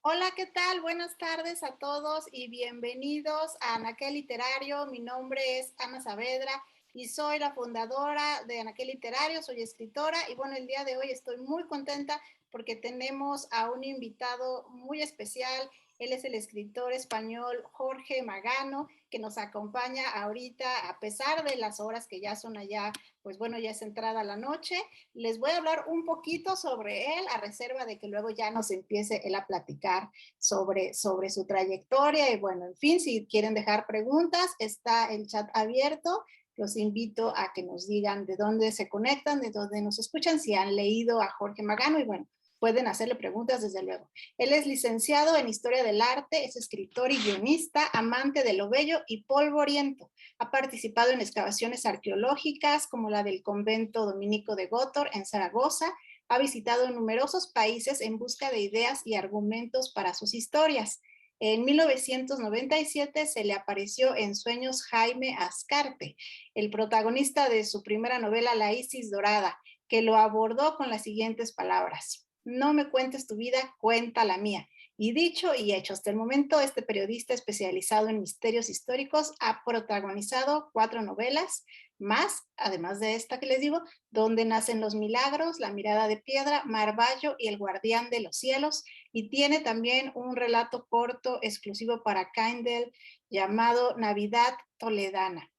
Hola, ¿qué tal? Buenas tardes a todos y bienvenidos a Anaquel Literario. Mi nombre es Ana Saavedra y soy la fundadora de Anaquel Literario, soy escritora y bueno, el día de hoy estoy muy contenta porque tenemos a un invitado muy especial. Él es el escritor español Jorge Magano, que nos acompaña ahorita a pesar de las horas que ya son allá, pues bueno, ya es entrada la noche. Les voy a hablar un poquito sobre él, a reserva de que luego ya nos empiece él a platicar sobre su trayectoria. Y bueno, en fin, si quieren dejar preguntas, está el chat abierto. Los invito a que nos digan de dónde se conectan, de dónde nos escuchan, si han leído a Jorge Magano y bueno, pueden hacerle preguntas desde luego. Él es licenciado en Historia del Arte, es escritor y guionista, amante de lo bello y polvoriento. Ha participado en excavaciones arqueológicas como la del convento dominico de Gótor en Zaragoza. Ha visitado numerosos países en busca de ideas y argumentos para sus historias. En 1997 se le apareció en sueños Jaime Azcarte, el protagonista de su primera novela La Isis Dorada, que lo abordó con las siguientes palabras: no me cuentes tu vida, cuenta la mía. Y dicho y hecho, hasta el momento este periodista especializado en misterios históricos ha protagonizado 4 novelas más, además de esta que les digo, Donde nacen los milagros, La mirada de piedra, Marvallo y El guardián de los cielos, y tiene también un relato corto exclusivo para Kindle llamado Navidad Toledana.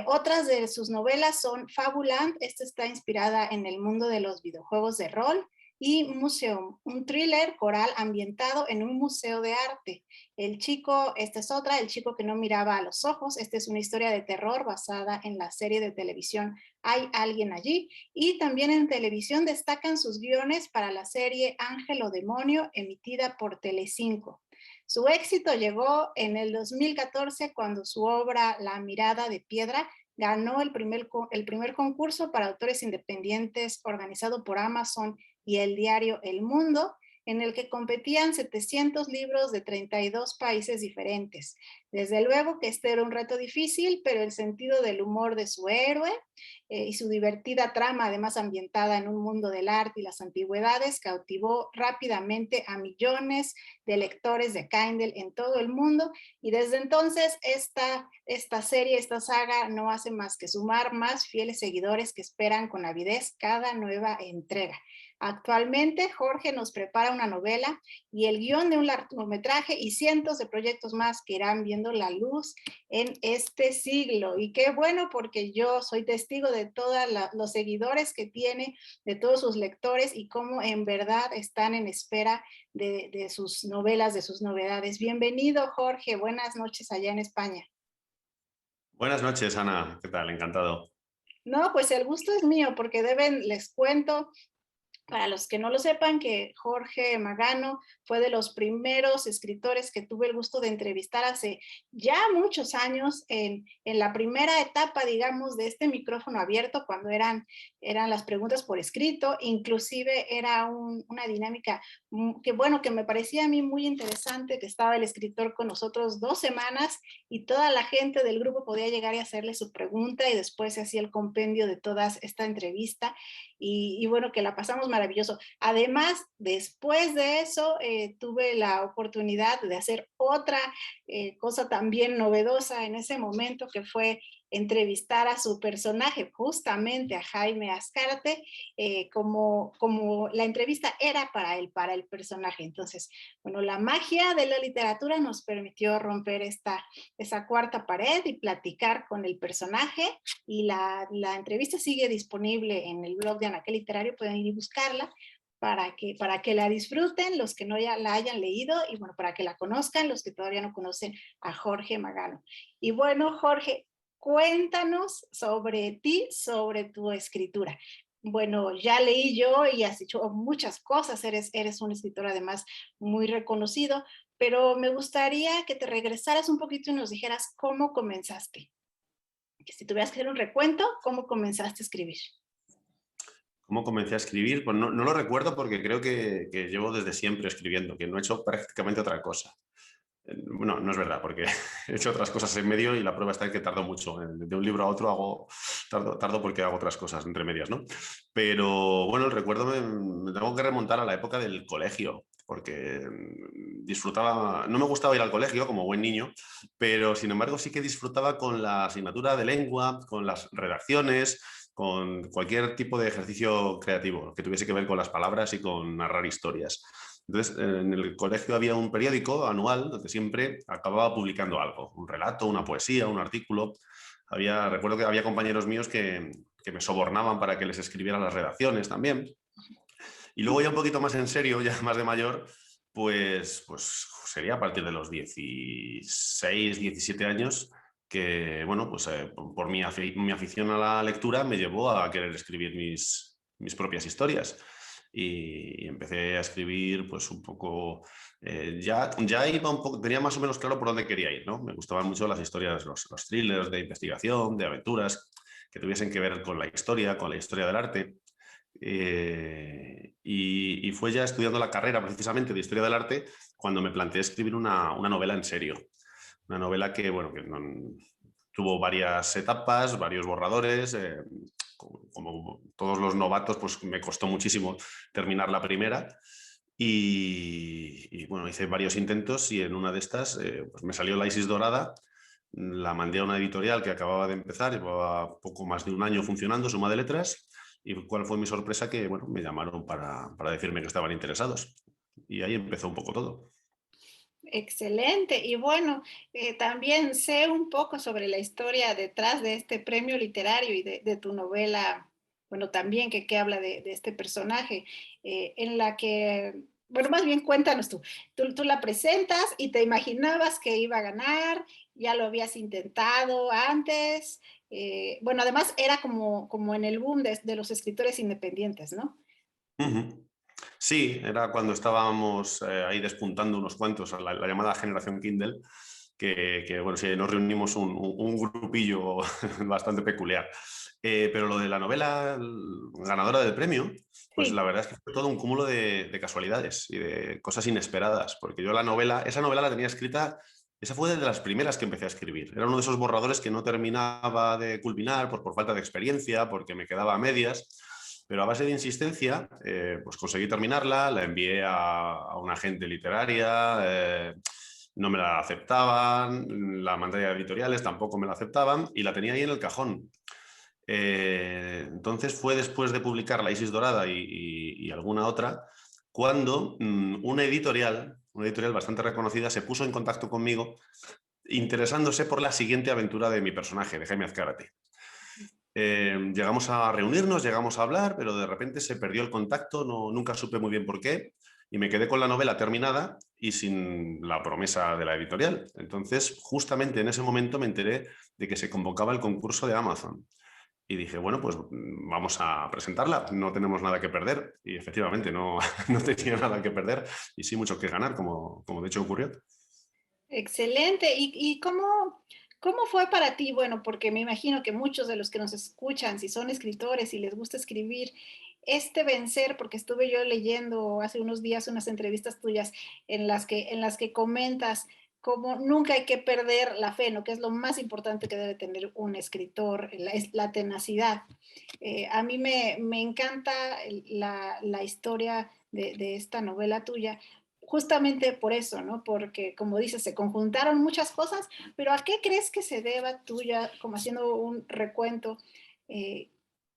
Otras de sus novelas son Fabuland, esta está inspirada en el mundo de los videojuegos de rol, y Museum, un thriller coral ambientado en un museo de arte. El chico, esta es otra, El chico que no miraba a los ojos. Esta es una historia de terror basada en la serie de televisión Hay alguien allí. Y también en televisión destacan sus guiones para la serie Ángel o Demonio, emitida por Telecinco. Su éxito llegó en el 2014 cuando su obra La mirada de piedra ganó el primer concurso para autores independientes organizado por Amazon y el diario El Mundo, en el que competían 700 libros de 32 países diferentes. Desde luego que este era un reto difícil, pero el sentido del humor de su héroe y su divertida trama, además ambientada en un mundo del arte y las antigüedades, cautivó rápidamente a millones de lectores de Kindle en todo el mundo. Y desde entonces esta serie, esta saga, no hace más que sumar más fieles seguidores que esperan con avidez cada nueva entrega. Actualmente, Jorge nos prepara una novela y el guión de un largometraje y cientos de proyectos más que irán viendo la luz en este siglo. Y qué bueno, porque yo soy testigo de todos los seguidores que tiene, de todos sus lectores y cómo en verdad están en espera de sus novelas, de sus novedades. Bienvenido, Jorge. Buenas noches allá en España. Buenas noches, Ana. ¿Qué tal? Encantado. No, pues el gusto es mío, porque les cuento, para los que no lo sepan, que Jorge Magano fue de los primeros escritores que tuve el gusto de entrevistar hace ya muchos años, en la primera etapa, digamos, de este micrófono abierto, cuando eran las preguntas por escrito. Inclusive era una dinámica que, bueno, que me parecía a mí muy interesante, que estaba el escritor con nosotros 2 semanas y toda la gente del grupo podía llegar y hacerle su pregunta y después se hacía el compendio de toda esta entrevista y bueno, que la pasamos maravilloso. Además, después de eso, tuve la oportunidad de hacer otra cosa también novedosa en ese momento, que fue entrevistar a su personaje, justamente a Jaime Azcarte, como la entrevista era para el personaje. Entonces, bueno, la magia de la literatura nos permitió romper esa cuarta pared y platicar con el personaje, y la entrevista sigue disponible en el blog de Anaquel Literario, pueden ir y buscarla para que la disfruten los que no ya la hayan leído y bueno, para que la conozcan los que todavía no conocen a Jorge Magano. Y bueno, Jorge, cuéntanos sobre ti, sobre tu escritura. Bueno, ya leí yo y has hecho muchas cosas, eres un escritor además muy reconocido, pero me gustaría que te regresaras un poquito y nos dijeras cómo comenzaste. Que si tuvieras que hacer un recuento, ¿cómo comenzaste a escribir? ¿Cómo comencé a escribir? Pues no lo recuerdo porque creo que llevo desde siempre escribiendo, que no he hecho prácticamente otra cosa. No, no es verdad, porque he hecho otras cosas en medio y la prueba está en que tardo mucho. De un libro a otro tardo porque hago otras cosas entre medias, ¿no? Pero bueno, el recuerdo me tengo que remontar a la época del colegio, porque disfrutaba, no me gustaba ir al colegio como buen niño, pero sin embargo sí que disfrutaba con la asignatura de lengua, con las redacciones, con cualquier tipo de ejercicio creativo que tuviese que ver con las palabras y con narrar historias. Entonces, en el colegio había un periódico anual donde siempre acababa publicando algo, un relato, una poesía, un artículo. Recuerdo que había compañeros míos que me sobornaban para que les escribiera las redacciones también. Y luego ya un poquito más en serio, ya más de mayor, pues sería a partir de los 16, 17 años que, bueno, pues por mi afición a la lectura me llevó a querer escribir mis propias historias. Y empecé a escribir pues un poco, ya iba un poco, tenía más o menos claro por dónde quería ir, ¿no? Me gustaban mucho las historias, los thrillers de investigación, de aventuras, que tuviesen que ver con la historia del arte. Y fue ya estudiando la carrera precisamente de Historia del Arte cuando me planteé escribir una novela en serio. Una novela que, bueno, que tuvo varias etapas, varios borradores. Como todos los novatos, pues me costó muchísimo terminar la primera. Bueno, hice varios intentos y en una de estas pues me salió La Isis Dorada. La mandé a una editorial que acababa de empezar, llevaba poco más de un año funcionando, Suma de Letras. ¿Y cuál fue mi sorpresa? Que bueno, me llamaron para decirme que estaban interesados. Y ahí empezó un poco todo. Excelente. Y bueno, también sé un poco sobre la historia detrás de este premio literario y de tu novela, bueno, también que habla de este personaje, en la que, bueno, más bien cuéntanos tú la presentas y te imaginabas que iba a ganar, ya lo habías intentado antes, bueno, además era como en el boom de los escritores independientes, ¿no? Ujú. Sí, era cuando estábamos ahí despuntando unos cuantos, la llamada generación Kindle, bueno, sí, nos reunimos un grupillo bastante peculiar. Pero lo de la novela ganadora del premio, pues la Sí. verdad es que fue todo un cúmulo de casualidades y de cosas inesperadas, porque yo esa novela la tenía escrita, esa fue de las primeras que empecé a escribir. Era uno de esos borradores que no terminaba de culminar por falta de experiencia, porque me quedaba a medias. Pero a base de insistencia, pues conseguí terminarla, la envié a una agente literaria, no me la aceptaban, la mandé a editoriales, tampoco me la aceptaban y la tenía ahí en el cajón. Entonces fue después de publicar La Isis Dorada y alguna otra, cuando una editorial bastante reconocida, se puso en contacto conmigo interesándose por la siguiente aventura de mi personaje, de Jaime Azcárate. Llegamos a reunirnos, llegamos a hablar, pero de repente se perdió el contacto, nunca supe muy bien por qué, y me quedé con la novela terminada y sin la promesa de la editorial. Entonces, justamente en ese momento me enteré de que se convocaba el concurso de Amazon. Y dije, bueno, pues vamos a presentarla, no tenemos nada que perder. Y efectivamente, no, no tenía nada que perder y sí mucho que ganar, como de hecho ocurrió. Excelente. ¿Y cómo fue para ti? Bueno, porque me imagino que muchos de los que nos escuchan, si son escritores y les gusta escribir, este vencer, porque estuve yo leyendo hace unos días unas entrevistas tuyas en las que comentas cómo nunca hay que perder la fe, ¿no? Que es lo más importante que debe tener un escritor, es la tenacidad. A mí me encanta la historia de esta novela tuya, justamente por eso, ¿no? Porque, como dices, se conjuntaron muchas cosas, pero ¿a qué crees que se deba tú ya, como haciendo un recuento, eh,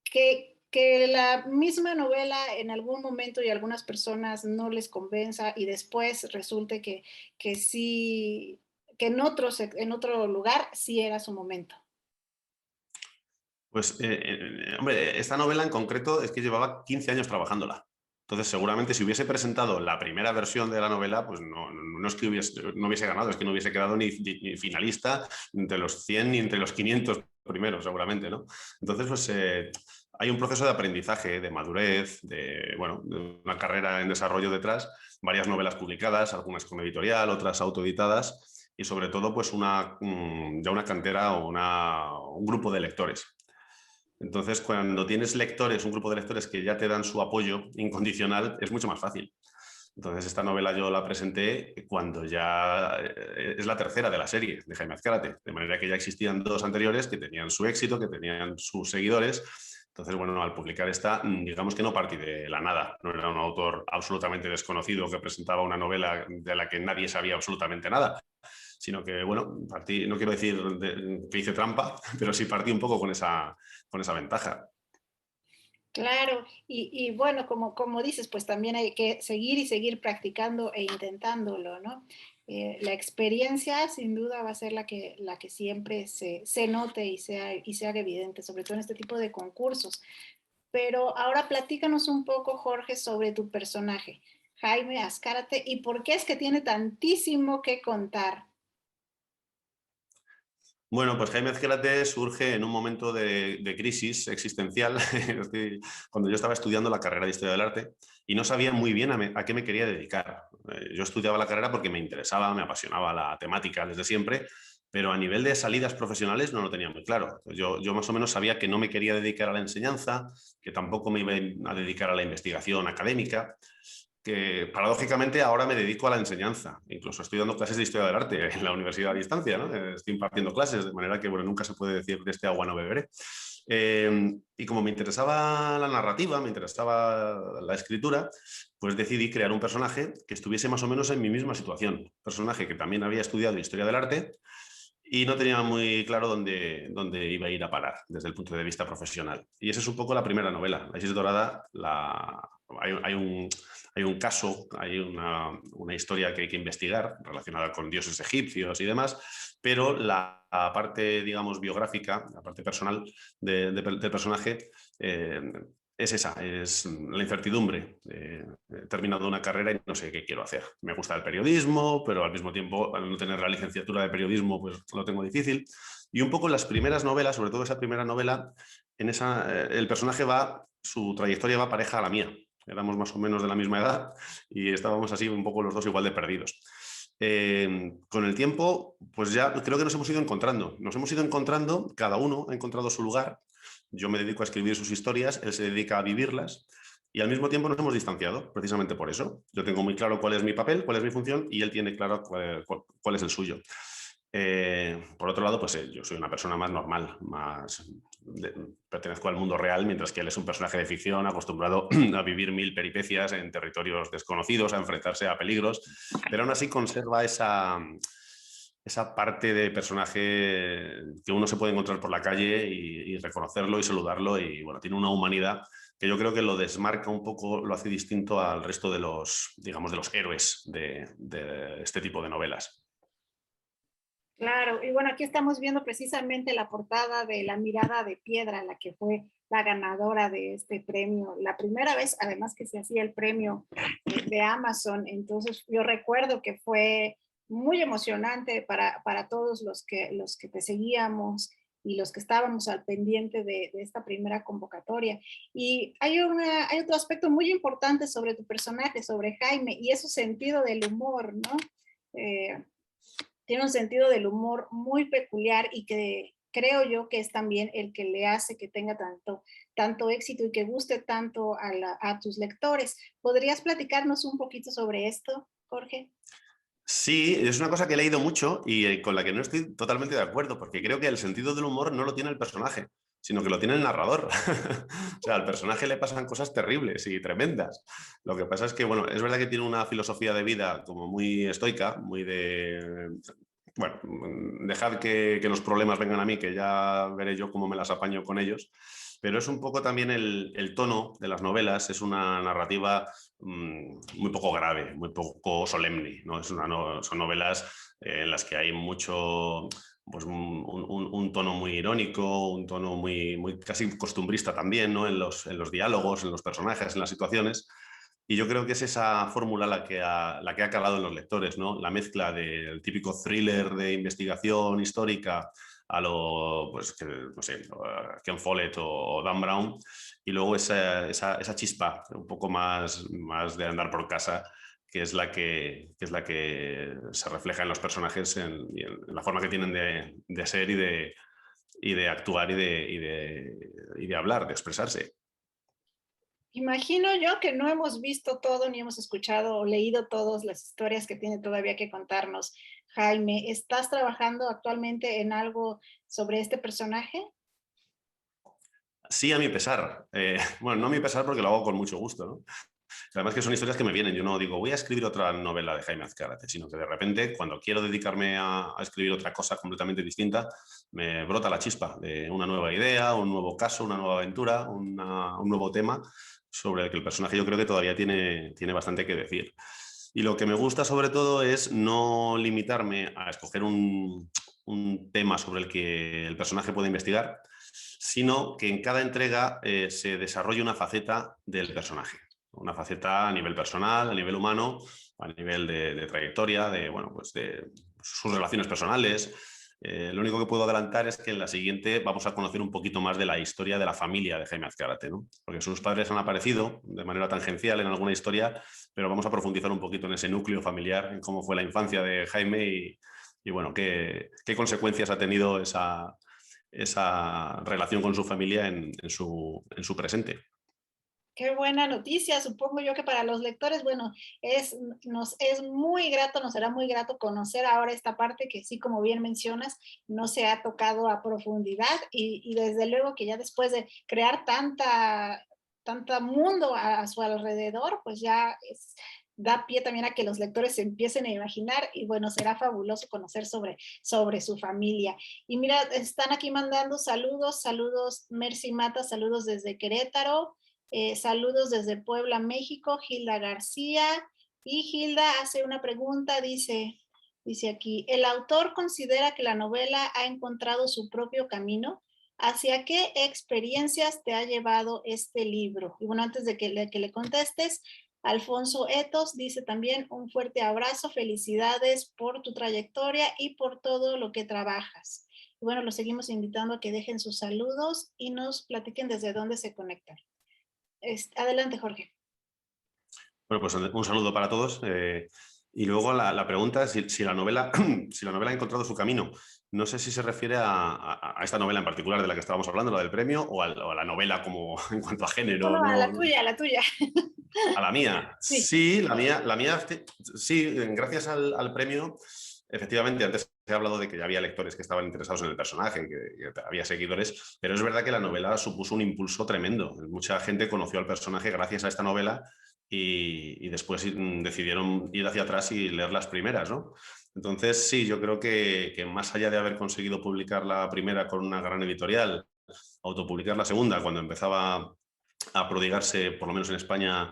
que la misma novela en algún momento y a algunas personas no les convenza y después resulte que sí, que en otro lugar sí era su momento? Pues, hombre, esta novela en concreto es que llevaba 15 años trabajándola. Entonces, seguramente si hubiese presentado la primera versión de la novela, pues no es que no hubiese ganado, es que no hubiese quedado ni finalista entre los 100 ni entre los 500 primeros, seguramente, ¿no? Entonces, pues hay un proceso de aprendizaje, de madurez, bueno, de una carrera en desarrollo detrás, varias novelas publicadas, algunas con editorial, otras autoeditadas y sobre todo, pues ya una cantera o un grupo de lectores. Entonces, cuando tienes lectores, un grupo de lectores que ya te dan su apoyo incondicional, es mucho más fácil. Entonces esta novela yo la presenté cuando ya es la tercera de la serie de Jaime Azcárate, de manera que ya existían dos anteriores que tenían su éxito, que tenían sus seguidores. Entonces, bueno, al publicar esta, digamos que no partí de la nada, no era un autor absolutamente desconocido que presentaba una novela de la que nadie sabía absolutamente nada, sino que, bueno, partí, no quiero decir que hice trampa, pero sí partí un poco con esa ventaja. Claro, y bueno, como dices, pues también hay que seguir y seguir practicando e intentándolo, ¿no? La experiencia sin duda va a ser la que siempre se note y se haga evidente, sobre todo en este tipo de concursos. Pero ahora platícanos un poco, Jorge, sobre tu personaje, Jaime Azcárate, y por qué es que tiene tantísimo que contar. Bueno, pues Jaime Azcárate surge en un momento de crisis existencial, cuando yo estaba estudiando la carrera de Historia del Arte y no sabía muy bien a qué me quería dedicar. Yo estudiaba la carrera porque me interesaba, me apasionaba la temática desde siempre, pero a nivel de salidas profesionales no lo tenía muy claro. Yo más o menos sabía que no me quería dedicar a la enseñanza, que tampoco me iba a dedicar a la investigación académica, que paradójicamente ahora me dedico a la enseñanza. Incluso estoy dando clases de historia del arte en la universidad a distancia, ¿no? Estoy impartiendo clases, de manera que, bueno, nunca se puede decir de este agua no beberé. Y como me interesaba la narrativa, me interesaba la escritura, pues decidí crear un personaje que estuviese más o menos en mi misma situación. Un personaje que también había estudiado historia del arte y no tenía muy claro dónde iba a ir a parar desde el punto de vista profesional. Y esa es un poco la primera novela. La Isis Dorada, hay un caso, hay una historia que hay que investigar relacionada con dioses egipcios y demás, pero la parte, digamos, biográfica, la parte personal del personaje, es esa, es la incertidumbre. He terminado una carrera y no sé qué quiero hacer. Me gusta el periodismo, pero al mismo tiempo, al no tener la licenciatura de periodismo, pues lo tengo difícil. Y un poco en las primeras novelas, sobre todo esa primera novela, el personaje su trayectoria va pareja a la mía. Éramos más o menos de la misma edad y estábamos así un poco los dos igual de perdidos. Con el tiempo, pues ya creo que nos hemos ido encontrando. Nos hemos ido encontrando, cada uno ha encontrado su lugar. Yo me dedico a escribir sus historias, él se dedica a vivirlas y al mismo tiempo nos hemos distanciado, precisamente por eso. Yo tengo muy claro cuál es mi papel, cuál es mi función y él tiene claro cuál es el suyo. Por otro lado, pues yo soy una persona más normal, pertenezco al mundo real, mientras que él es un personaje de ficción acostumbrado a vivir mil peripecias en territorios desconocidos, a enfrentarse a peligros, pero aún así conserva esa parte de personaje que uno se puede encontrar por la calle y reconocerlo y saludarlo y bueno, tiene una humanidad que yo creo que lo desmarca un poco, lo hace distinto al resto de los, digamos, de los héroes de este tipo de novelas. Claro, y bueno, aquí estamos viendo precisamente la portada de La mirada de piedra, la que fue la ganadora de este premio, la primera vez además que se hacía el premio de Amazon, entonces yo recuerdo que fue muy emocionante para todos los que te seguíamos y los que estábamos al pendiente de esta primera convocatoria. Y hay otro aspecto muy importante sobre tu personaje, sobre Jaime, y es su sentido del humor, ¿no? Eh, Tiene un sentido del humor muy peculiar y que creo yo que es también el que le hace que tenga tanto éxito y que guste tanto a tus lectores. ¿Podrías platicarnos un poquito sobre esto, Jorge? Sí, es una cosa que he leído mucho y con la que no estoy totalmente de acuerdo, porque creo que el sentido del humor no lo tiene el personaje, sino que lo tiene el narrador. O sea, al personaje le pasan cosas terribles y tremendas. Lo que pasa es que, bueno, es verdad que tiene una filosofía de vida como muy estoica, muy de, bueno, dejad que los problemas vengan a mí, que ya veré yo cómo me las apaño con ellos. Pero es un poco también el tono de las novelas, es una narrativa muy poco grave, muy poco solemne, ¿no? Son novelas en las que hay mucho, pues un tono muy irónico, un tono muy casi costumbrista también, ¿no? En los diálogos, en los personajes, en las situaciones. Y yo creo que es esa fórmula la que ha calado en los lectores, ¿no? La mezcla del típico thriller de investigación histórica a lo, pues, no sé, Ken Follett o Dan Brown, y luego esa chispa un poco más de andar por casa, que es la que se refleja en los personajes, en la forma que tienen de ser y de actuar y de hablar, de expresarse. Imagino yo que no hemos visto todo ni hemos escuchado o leído todas las historias que tiene todavía que contarnos Jaime. ¿Estás trabajando actualmente en algo sobre este personaje? Sí, a mi pesar. Bueno, no a mi pesar porque lo hago con mucho gusto, ¿no? Además que son historias que me vienen. Yo no digo, voy a escribir otra novela de Jaime Azcárate, sino que de repente, cuando quiero dedicarme a escribir otra cosa completamente distinta, me brota la chispa de una nueva idea, un nuevo caso, una nueva aventura, un nuevo tema sobre el que el personaje yo creo que todavía tiene bastante que decir. Y lo que me gusta sobre todo es no limitarme a escoger un tema sobre el que el personaje pueda investigar, sino que en cada entrega se desarrolle una faceta del personaje. Una faceta a nivel personal, a nivel humano, a nivel de trayectoria, bueno, pues de sus relaciones personales. Lo único que puedo adelantar es que en la siguiente vamos a conocer un poquito más de la historia de la familia de Jaime Azcárate, ¿no? Porque sus padres han aparecido de manera tangencial en alguna historia, pero vamos a profundizar un poquito en ese núcleo familiar, en cómo fue la infancia de Jaime y bueno, qué consecuencias ha tenido esa relación con su familia en su presente. Qué buena noticia. Supongo yo que para los lectores, bueno, nos es muy grato, nos será muy grato conocer ahora esta parte que sí, como bien mencionas, no se ha tocado a profundidad y desde luego que ya después de crear tanta mundo a su alrededor, pues ya da pie también a que los lectores se empiecen a imaginar y bueno, será fabuloso conocer sobre su familia. Y mira, están aquí mandando saludos Mercy Mata, saludos desde Querétaro. Saludos desde Puebla, México, Hilda García. Y Hilda hace una pregunta, dice aquí, ¿el autor considera que la novela ha encontrado su propio camino? ¿Hacia qué experiencias te ha llevado este libro? Y bueno, antes de que le contestes, Alfonso Etos dice también un fuerte abrazo, felicidades por tu trayectoria y por todo lo que trabajas. Y bueno, los seguimos invitando a que dejen sus saludos y nos platiquen desde dónde se conectan. Adelante, Jorge. Bueno, pues un saludo para todos. Y luego la pregunta es si la novela, si la novela ha encontrado su camino. No sé si se refiere a esta novela en particular de la que estábamos hablando, la del premio, o a la novela como en cuanto a No, género. no, a No, la tuya, a la tuya. a la mía. Sí. Sí, la mía, sí, gracias al premio. Efectivamente, antes he hablado de que ya había lectores que estaban interesados en el personaje, que había seguidores, pero es verdad que la novela supuso un impulso tremendo. Mucha gente conoció al personaje gracias a esta novela y después decidieron ir hacia atrás y leer las primeras, ¿no? Entonces, sí, yo creo que más allá de haber conseguido publicar la primera con una gran editorial, autopublicar la segunda cuando empezaba a prodigarse, por lo menos en España,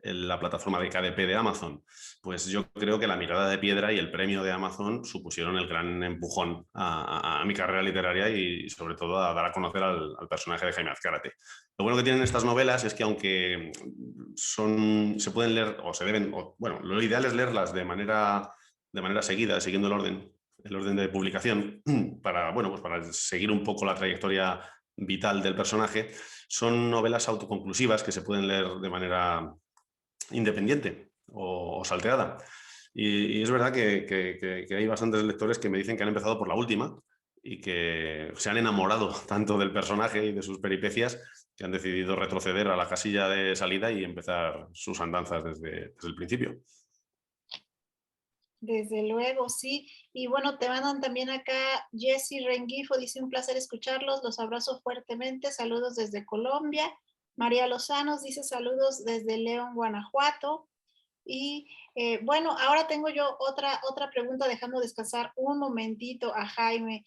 en la plataforma de KDP de Amazon, pues yo creo que la mirada de piedra y el premio de Amazon supusieron el gran empujón a mi carrera literaria y sobre todo a dar a conocer al personaje de Jaime Azcárate. Lo bueno que tienen estas novelas es que aunque se pueden leer o se deben, bueno, lo ideal es leerlas de manera seguida, siguiendo el orden de publicación, para, bueno, pues para seguir un poco la trayectoria vital del personaje. Son novelas autoconclusivas que se pueden leer de manera independiente o salteada. Y es verdad que hay bastantes lectores que me dicen que han empezado por la última y que se han enamorado tanto del personaje y de sus peripecias que han decidido retroceder a la casilla de salida y empezar sus andanzas desde el principio. Desde luego, sí. Y bueno, te mandan también acá Jessy Rengifo, dice un placer escucharlos, los abrazo fuertemente, saludos desde Colombia. María Lozanos dice saludos desde León, Guanajuato. Y bueno, ahora tengo yo otra pregunta, dejando descansar un momentito a Jaime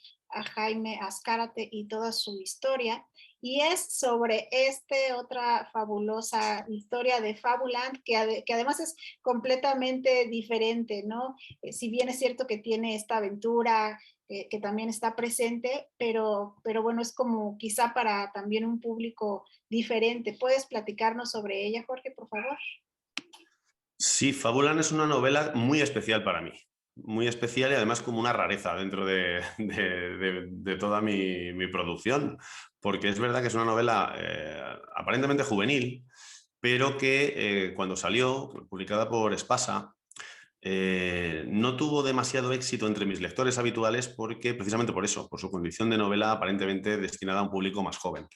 Azcárate y toda su historia. Y es sobre otra fabulosa historia de Fabuland, que además es completamente diferente, ¿no? Si bien es cierto que tiene esta aventura que también está presente, pero bueno, es como quizá para también un público diferente. ¿Puedes platicarnos sobre ella, Jorge, por favor? Sí, Fabulán es una novela muy especial para mí, muy especial y además como una rareza dentro de toda mi producción, porque es verdad que es una novela aparentemente juvenil, pero que cuando salió, publicada por Espasa, no tuvo demasiado éxito entre mis lectores habituales porque precisamente por eso, por su condición de novela aparentemente destinada a un público más joven.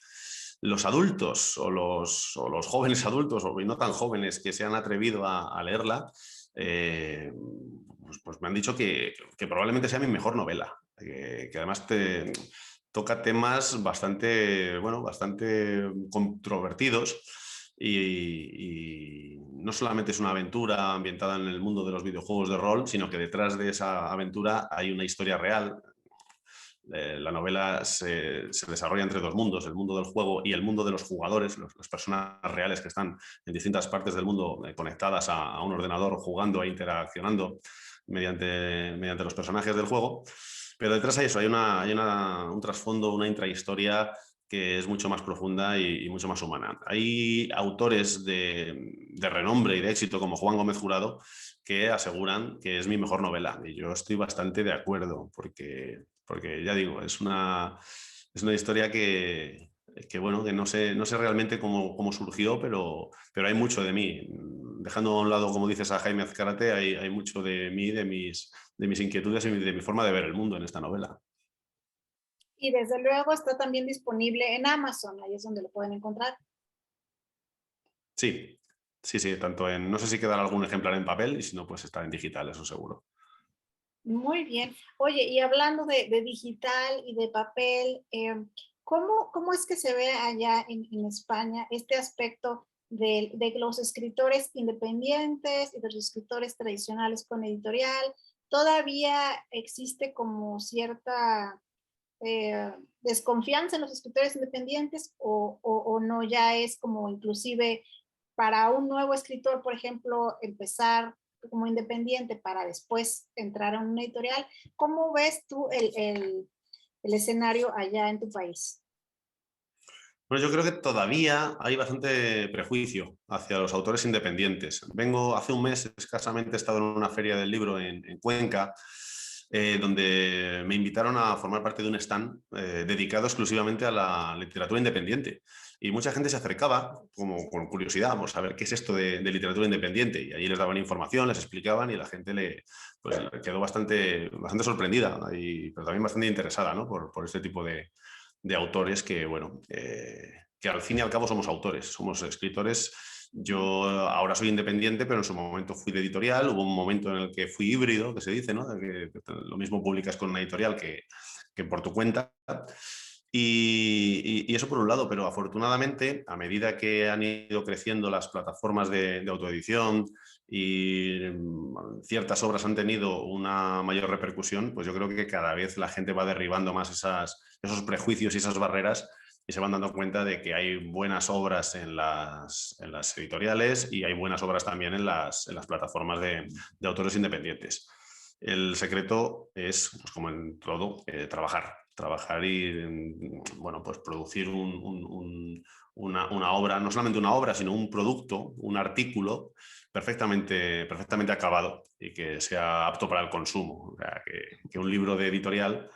los adultos o los jóvenes adultos o no tan jóvenes que se han atrevido a leerla, pues me han dicho que probablemente sea mi mejor novela, que además toca temas bastante, bueno, bastante controvertidos y no solamente es una aventura ambientada en el mundo de los videojuegos de rol, sino que detrás de esa aventura hay una historia real. La novela se desarrolla entre dos mundos, el mundo del juego y el mundo de los jugadores, las personas reales que están en distintas partes del mundo conectadas a un ordenador, jugando e interaccionando mediante los personajes del juego. Pero detrás de eso hay un trasfondo, una intrahistoria que es mucho más profunda y mucho más humana. Hay autores de renombre y de éxito como Juan Gómez Jurado que aseguran que es mi mejor novela y yo estoy bastante de acuerdo porque ya digo, es una historia bueno, que no sé realmente cómo surgió, pero hay mucho de mí. Dejando a un lado, como dices, a Jaime Azcárate, hay mucho de mí, de mis inquietudes y de mi forma de ver el mundo en esta novela. Y desde luego está también disponible en Amazon, ahí es donde lo pueden encontrar. Sí, sí, sí, no sé si quedará algún ejemplar en papel y si no, pues está en digital, eso seguro. Muy bien. Oye, y hablando de digital y de papel, ¿cómo es que se ve allá en España este aspecto de los escritores independientes y de los escritores tradicionales con editorial? ¿Todavía existe como cierta desconfianza en los escritores independientes o no ya es como inclusive para un nuevo escritor, por ejemplo, empezar como independiente para después entrar a una editorial? ¿Cómo ves tú el escenario allá en tu país? Bueno, yo creo que todavía hay bastante prejuicio hacia los autores independientes. Hace un mes escasamente he estado en una feria del libro en Cuenca, donde me invitaron a formar parte de un stand dedicado exclusivamente a la literatura independiente. Y mucha gente se acercaba como con curiosidad por saber qué es esto de literatura independiente. Y allí les daban información, les explicaban y la gente le quedó bastante sorprendida, pero también bastante interesada, ¿no? por este tipo de autores que, bueno, que al fin y al cabo somos autores, somos escritores. Yo ahora soy independiente, pero en su momento fui de editorial. Hubo un momento en el que fui híbrido, que se dice, ¿no? Que lo mismo publicas con una editorial que por tu cuenta. Y eso por un lado, pero afortunadamente, a medida que han ido creciendo las plataformas de autoedición y ciertas obras han tenido una mayor repercusión, pues yo creo que cada vez la gente va derribando más esos prejuicios y esas barreras y se van dando cuenta de que hay buenas obras en las editoriales y hay buenas obras también en las plataformas de autores independientes. El secreto es, pues como en todo, trabajar y, bueno, pues producir una obra, no solamente una obra, sino un producto, un artículo perfectamente acabado y que sea apto para el consumo. O sea, que un libro de editorial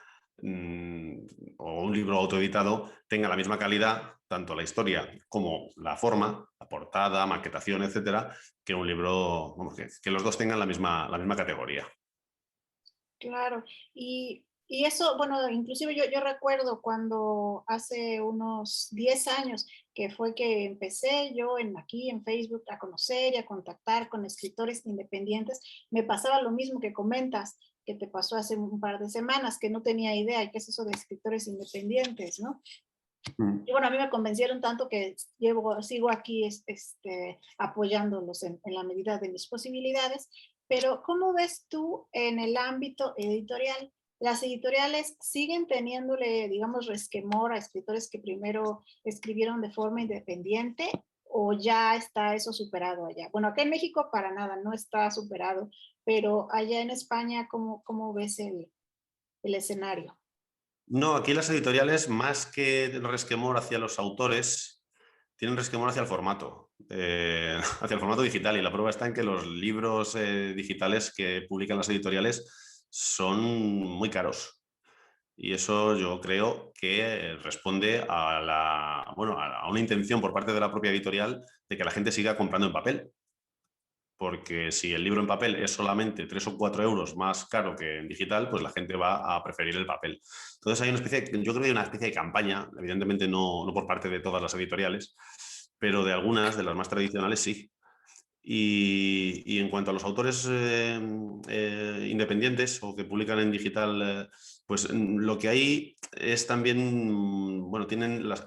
o un libro autoeditado tenga la misma calidad, tanto la historia como la forma, la portada, maquetación, etcétera, que un libro, vamos, que los dos tengan la misma categoría. Claro, y eso, bueno, inclusive yo recuerdo cuando hace unos 10 años que fue que empecé yo aquí en Facebook a conocer y a contactar con escritores independientes, me pasaba lo mismo que comentas, que te pasó hace un par de semanas, que no tenía idea qué es eso de escritores independientes, ¿no? Mm. Y bueno, a mí me convencieron tanto que sigo aquí apoyándolos en la medida de mis posibilidades. Pero ¿cómo ves tú en el ámbito editorial? ¿Las editoriales siguen teniéndole, digamos, resquemor a escritores que primero escribieron de forma independiente o ya está eso superado allá? Bueno, acá en México para nada, no está superado, pero allá en España, ¿cómo ves el escenario? No, aquí las editoriales, más que resquemor hacia los autores, tienen resquemor hacia el formato, hacia el formato digital. Y la prueba está en que los libros digitales que publican las editoriales son muy caros. Y eso yo creo que responde bueno, a una intención por parte de la propia editorial de que la gente siga comprando en papel. porque si el libro en papel es solamente 3 o 4 euros más caro que en digital, pues la gente va a preferir el papel. Entonces hay una especie, yo creo que hay una especie de campaña, evidentemente no por parte de todas las editoriales, pero de algunas, de las más tradicionales, sí. Y en cuanto a los autores independientes o que publican en digital, pues lo que hay es también, bueno,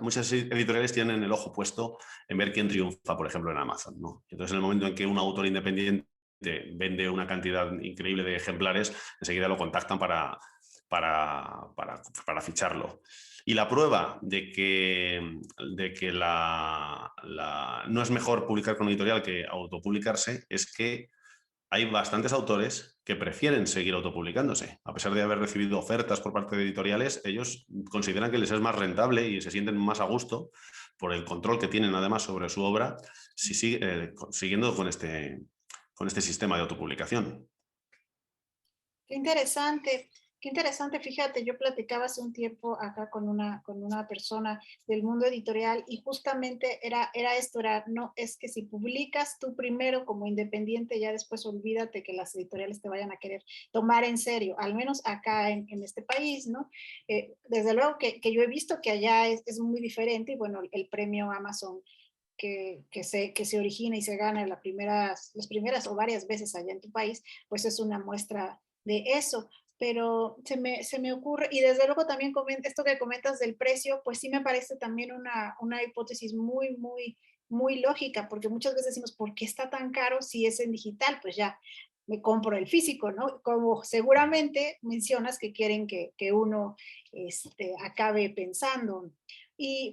muchas editoriales tienen el ojo puesto en ver quién triunfa, por ejemplo, en Amazon, ¿no? Entonces, en el momento en que un autor independiente vende una cantidad increíble de ejemplares, enseguida lo contactan para ficharlo. Y la prueba de que no es mejor publicar con editorial que autopublicarse es que hay bastantes autores que prefieren seguir autopublicándose. A pesar de haber recibido ofertas por parte de editoriales, ellos consideran que les es más rentable y se sienten más a gusto por el control que tienen además sobre su obra siguiendo con este sistema de autopublicación. Qué interesante, fíjate, yo platicaba hace un tiempo acá con una persona del mundo editorial y justamente era esto, no, es que si publicas tú primero como independiente, ya después olvídate que las editoriales te vayan a querer tomar en serio, al menos acá en este país, ¿no? Desde luego que yo he visto que allá es muy diferente y bueno, el premio Amazon que se origina y se gana las primeras o varias veces allá en tu país, pues es una muestra de eso. Pero se me ocurre, y desde luego también esto que comentas del precio, pues sí me parece también una hipótesis muy lógica, porque muchas veces decimos, ¿por qué está tan caro si es en digital? Pues ya me compro el físico, ¿no? Como seguramente mencionas que quieren que uno acabe pensando.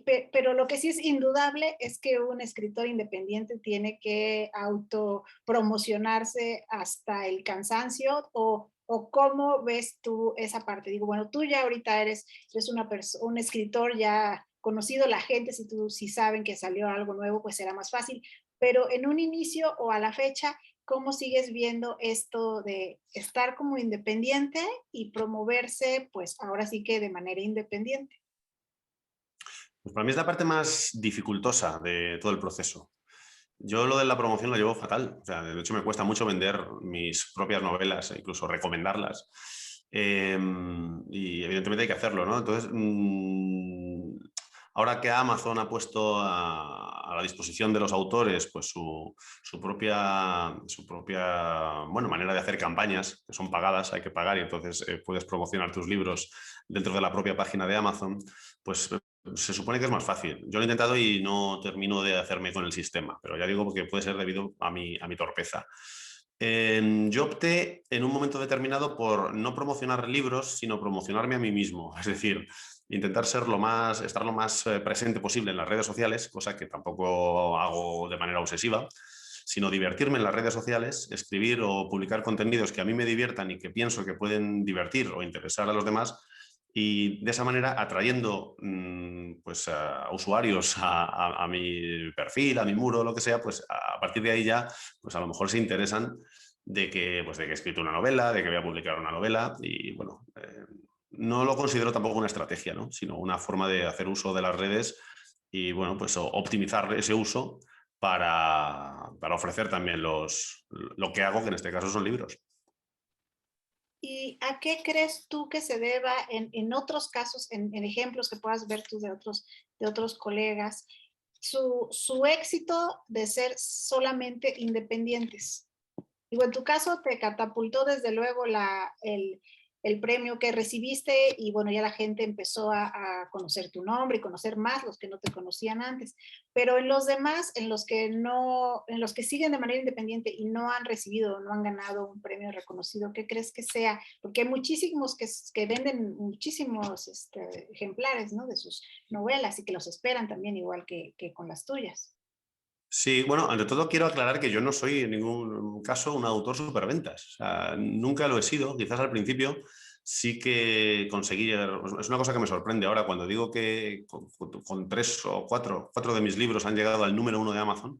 Pero lo que sí es indudable es que un escritor independiente tiene que autopromocionarse hasta el cansancio o cómo ves tú esa parte. Digo, bueno, tú ya ahorita eres un escritor ya conocido, la gente, si saben que salió algo nuevo, pues será más fácil. Pero en un inicio o a la fecha, ¿cómo sigues viendo esto de estar como independiente y promoverse, pues ahora sí que de manera independiente? Pues para mí es la parte más dificultosa de todo el proceso. Yo lo de la promoción lo llevo fatal. O sea, de hecho, me cuesta mucho vender mis propias novelas e incluso recomendarlas. Y evidentemente hay que hacerlo, ¿no? Entonces, ahora que Amazon ha puesto a la disposición de los autores pues su propia bueno, manera de hacer campañas, que son pagadas, hay que pagar y entonces puedes promocionar tus libros dentro de la propia página de Amazon, pues se supone que es más fácil. Yo lo he intentado y no termino de hacerme con el sistema, pero ya digo porque puede ser debido a mi torpeza. Yo opté en un momento determinado por no promocionar libros, sino promocionarme a mí mismo. Es decir, intentar estar lo más presente posible en las redes sociales, cosa que tampoco hago de manera obsesiva, sino divertirme en las redes sociales, escribir o publicar contenidos que a mí me diviertan y que pienso que pueden divertir o interesar a los demás, y de esa manera atrayendo pues, a usuarios a mi perfil, a mi muro, lo que sea, pues a partir de ahí ya pues a lo mejor se interesan de que he escrito una novela, de que voy a publicar una novela y bueno, no lo considero tampoco una estrategia, ¿no? Sino una forma de hacer uso de las redes y bueno, pues optimizar ese uso para ofrecer también lo que hago, que en este caso son libros. ¿Y a qué crees tú que se deba en otros casos, en ejemplos que puedas ver tú de otros colegas, su éxito de ser solamente independientes? Digo, en tu caso te catapultó desde luego el premio que recibiste y bueno, ya la gente empezó a conocer tu nombre y conocer más los que no te conocían antes. Pero en los demás, en los que no, en los que siguen de manera independiente y no han recibido, no han ganado un premio reconocido, ¿qué crees que sea? Porque hay muchísimos que venden muchísimos ejemplares, ¿no? De sus novelas y que los esperan también igual que con las tuyas. Sí, bueno, ante todo quiero aclarar que yo no soy en ningún caso un autor superventas. O sea, nunca lo he sido. Quizás al principio sí que conseguí. Es una cosa que me sorprende ahora cuando digo que con tres o cuatro de mis libros han llegado al número 1 de Amazon.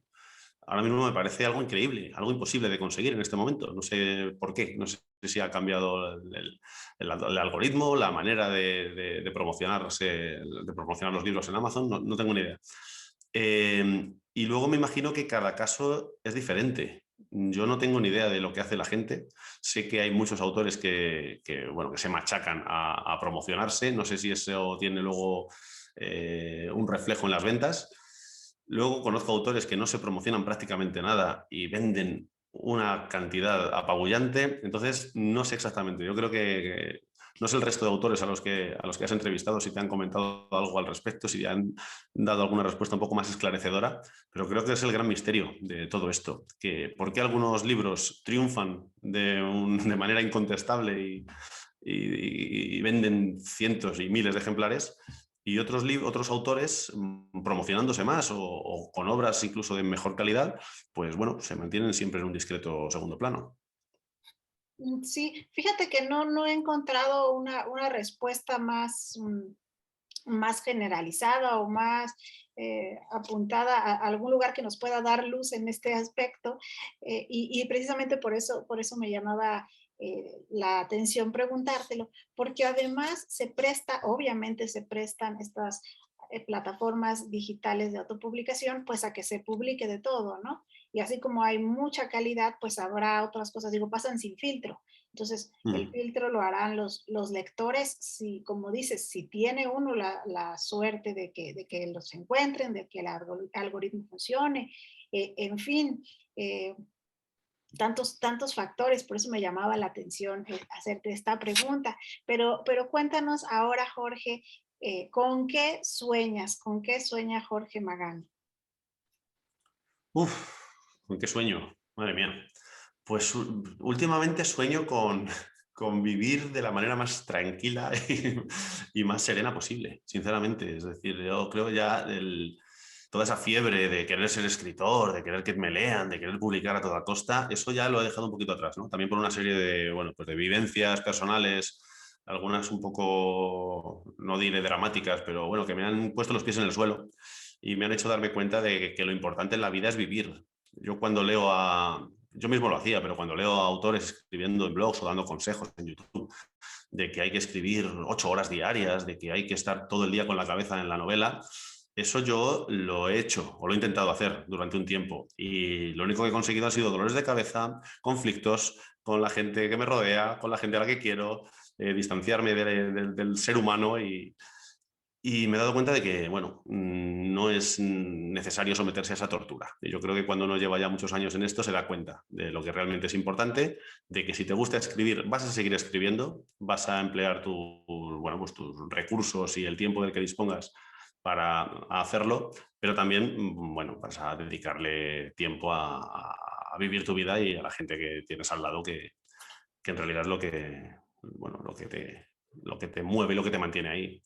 Ahora mismo me parece algo increíble, algo imposible de conseguir en este momento. No sé por qué. No sé si ha cambiado el algoritmo, la manera de promocionarse, de promocionar los libros en Amazon. No, no tengo ni idea. Y luego me imagino que cada caso es diferente. yo no tengo ni idea de lo que hace la gente. Sé que hay muchos autores bueno, que se machacan a promocionarse. No sé si eso tiene luego un reflejo en las ventas. Luego conozco autores que no se promocionan prácticamente nada y venden una cantidad apabullante. Entonces, no sé exactamente. Yo creo que no sé el resto de autores a los que has entrevistado si te han comentado algo al respecto, si te han dado alguna respuesta un poco más esclarecedora, pero creo que es el gran misterio de todo esto, que por qué algunos libros triunfan de manera incontestable y venden cientos y miles de ejemplares y otros autores promocionándose más o con obras incluso de mejor calidad, pues bueno, se mantienen siempre en un discreto segundo plano. Sí, fíjate que no he encontrado una respuesta más, más generalizada o más apuntada a algún lugar que nos pueda dar luz en este aspecto. Y precisamente por eso me llamaba la atención preguntártelo, porque además se presta, obviamente se prestan estas plataformas digitales de autopublicación, pues a que se publique de todo, ¿no? Y así como hay mucha calidad, pues habrá otras cosas, digo, pasan sin filtro. Entonces, el Mm. filtro lo harán los lectores, si, como dices, si tiene uno la suerte de que los encuentren, de que el algoritmo funcione, en fin, eh, tantos factores, por eso me llamaba la atención hacerte esta pregunta. Pero cuéntanos ahora, Jorge, ¿con qué sueñas? ¿Con qué sueña Jorge Magán? Uf, ¿con qué sueño? Madre mía. Pues últimamente sueño con vivir de la manera más tranquila y más serena posible, sinceramente. Es decir, yo creo ya toda esa fiebre de querer ser escritor, de querer que me lean, de querer publicar a toda costa, eso ya lo he dejado un poquito atrás, ¿no? También por una serie de, bueno, pues de vivencias personales, algunas un poco, no diré dramáticas, pero bueno, que me han puesto los pies en el suelo y me han hecho darme cuenta de que lo importante en la vida es vivir. Yo cuando leo yo mismo lo hacía, pero cuando leo a autores escribiendo en blogs o dando consejos en YouTube de que hay que escribir 8 horas diarias, de que hay que estar todo el día con la cabeza en la novela, eso yo lo he hecho o lo he intentado hacer durante un tiempo y lo único que he conseguido han sido dolores de cabeza, conflictos con la gente que me rodea, con la gente a la que quiero, distanciarme del ser humano y me he dado cuenta de que, bueno, no es necesario someterse a esa tortura. Yo creo que cuando uno lleva ya muchos años en esto se da cuenta de lo que realmente es importante, de que si te gusta escribir, vas a seguir escribiendo, vas a emplear bueno, pues tus recursos y el tiempo del que dispongas para hacerlo, pero también, bueno, vas a dedicarle tiempo a vivir tu vida y a la gente que tienes al lado, que en realidad es bueno, lo que te mueve y lo que te mantiene ahí.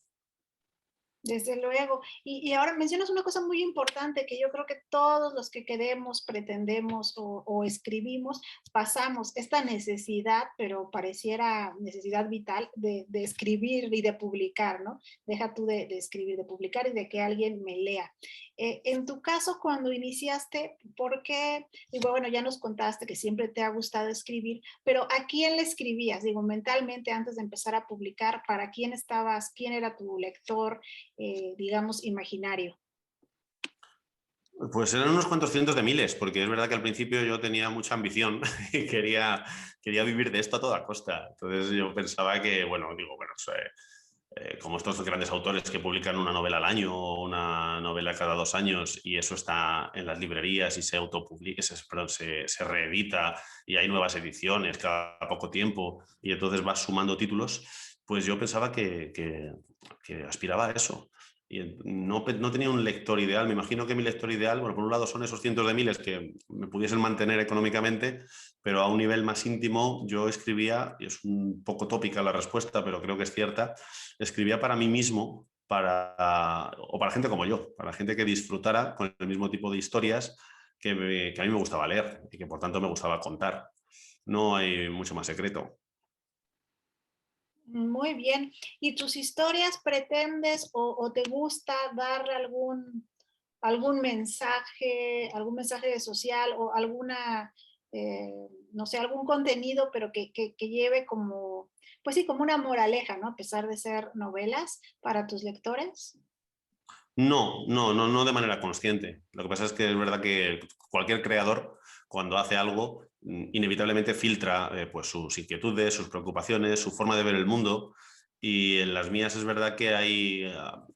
Desde luego. Y ahora mencionas una cosa muy importante que yo creo que todos los que queremos, pretendemos o escribimos, pasamos esta necesidad, pero pareciera necesidad vital de escribir y de publicar, ¿no? Deja tú de escribir, de publicar y de que alguien me lea. En tu caso, cuando iniciaste, ¿por qué? Digo, bueno, ya nos contaste que siempre te ha gustado escribir, pero ¿a quién le escribías? Digo, mentalmente, antes de empezar a publicar, ¿para quién estabas? ¿Quién era tu lector? Digamos, imaginario. Pues eran unos cuantos cientos de miles, porque es verdad que al principio yo tenía mucha ambición y quería vivir de esto a toda costa. Entonces yo pensaba que, bueno, digo, bueno, como estos grandes autores que publican una novela al año o una novela cada 2 años y eso está en las librerías y se autopublica, perdón, se reedita y hay nuevas ediciones cada poco tiempo y entonces vas sumando títulos, pues yo pensaba que aspiraba a eso. Y no tenía un lector ideal. Me imagino que mi lector ideal, bueno, por un lado son esos cientos de miles que me pudiesen mantener económicamente, pero a un nivel más íntimo yo escribía, y es un poco tópica la respuesta, pero creo que es cierta, escribía para mí mismo, o para gente como yo, para gente que disfrutara con el mismo tipo de historias que a mí me gustaba leer y que por tanto me gustaba contar. No hay mucho más secreto. Muy bien. ¿Y tus historias pretendes o te gusta dar algún mensaje social o alguna, no sé, algún contenido, pero que lleve como, pues sí, como una moraleja, ¿no? A pesar de ser novelas para tus lectores. No de manera consciente. Lo que pasa es que es verdad que cualquier creador, cuando hace algo, inevitablemente filtra pues sus inquietudes, sus preocupaciones, su forma de ver el mundo. Y en las mías es verdad que hay,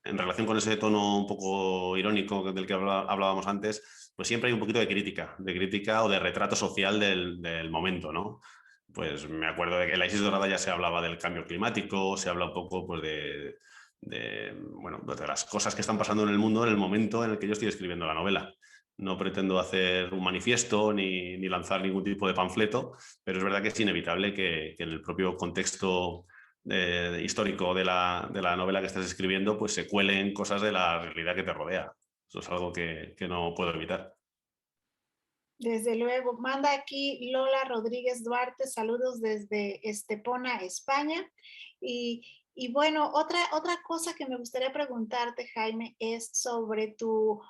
en relación con ese tono un poco irónico del que hablábamos antes, pues siempre hay un poquito de crítica o de retrato social del momento, ¿no? Pues me acuerdo de que en la Isis Dorada ya se hablaba del cambio climático, se habla un poco pues, bueno, de las cosas que están pasando en el mundo en el momento en el que yo estoy escribiendo la novela. No pretendo hacer un manifiesto ni lanzar ningún tipo de panfleto, pero es verdad que es inevitable que en el propio contexto histórico de la novela que estás escribiendo, pues se cuelen cosas de la realidad que te rodea. Eso es algo que no puedo evitar. Desde luego, manda aquí Lola Rodríguez Duarte, saludos desde Estepona, España. Y, y bueno, otra cosa que me gustaría preguntarte, Jaime, es sobre tu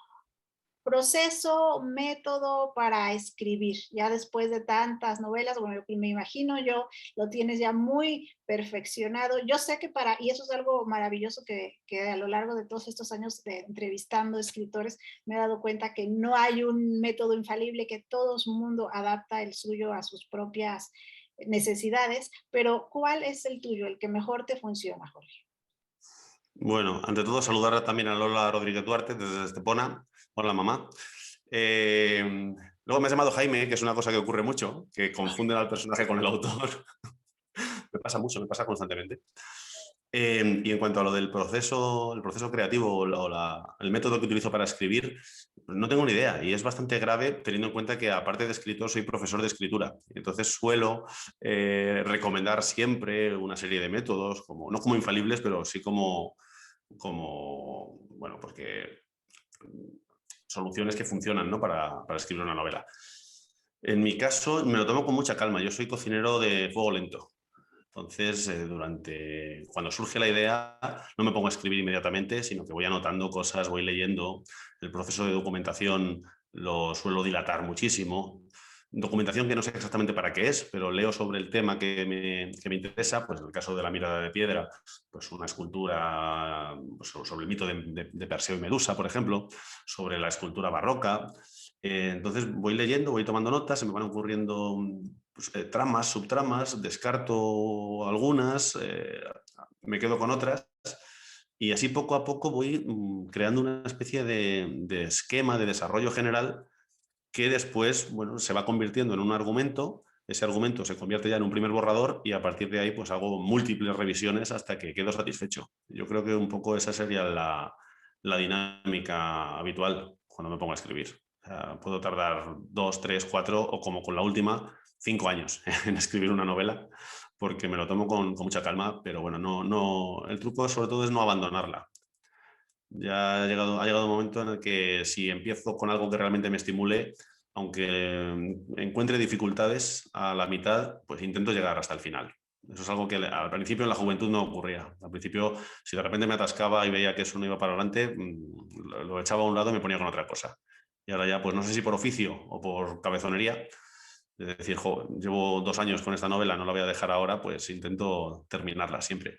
proceso, método para escribir, ya después de tantas novelas, bueno, me imagino yo, lo tienes ya muy perfeccionado. Yo sé que y eso es algo maravilloso que a lo largo de todos estos años de entrevistando escritores, me he dado cuenta que no hay un método infalible, que todo el mundo adapta el suyo a sus propias necesidades, pero ¿cuál es el tuyo, el que mejor te funciona, Jorge? Bueno, ante todo saludar también a Lola Rodríguez Duarte desde Estepona. Hola, mamá. Luego me has llamado Jaime, que es una cosa que ocurre mucho, que confunden al personaje con el autor. Me pasa mucho, me pasa constantemente. Y en cuanto a lo del proceso, el proceso creativo el método que utilizo para escribir, pues no tengo ni idea y es bastante grave teniendo en cuenta que aparte de escritor soy profesor de escritura. Entonces suelo recomendar siempre una serie de métodos, no como infalibles, pero sí bueno, porque soluciones que funcionan, ¿no? para escribir una novela. En mi caso me lo tomo con mucha calma. Yo soy cocinero de fuego lento. Entonces, cuando surge la idea, no me pongo a escribir inmediatamente, sino que voy anotando cosas, voy leyendo. El proceso de documentación lo suelo dilatar muchísimo. Documentación que no sé exactamente para qué es, pero leo sobre el tema que me interesa, pues en el caso de La mirada de piedra, pues una escultura pues sobre el mito de Perseo y Medusa, por ejemplo, sobre la escultura barroca. Entonces voy leyendo, voy tomando notas, se me van ocurriendo pues, tramas, subtramas, descarto algunas, me quedo con otras y así poco a poco voy creando una especie de esquema de desarrollo general que después, bueno, se va convirtiendo en un argumento. Ese argumento se convierte ya en un primer borrador y a partir de ahí pues hago múltiples revisiones hasta que quedo satisfecho. Yo creo que un poco esa sería la dinámica habitual cuando me pongo a escribir. O sea, puedo tardar 2, 3, 4 o como con la última, 5 años en escribir una novela porque me lo tomo con mucha calma, pero bueno, el truco sobre todo es no abandonarla. Ya ha llegado un momento en el que si empiezo con algo que realmente me estimule, aunque encuentre dificultades a la mitad, pues intento llegar hasta el final. Eso es algo que al principio en la juventud no ocurría. Al principio, si de repente me atascaba y veía que eso no iba para adelante, lo echaba a un lado y me ponía con otra cosa. Y ahora ya, pues no sé si por oficio o por cabezonería, es decir, llevo 2 años con esta novela, no la voy a dejar ahora, pues intento terminarla siempre.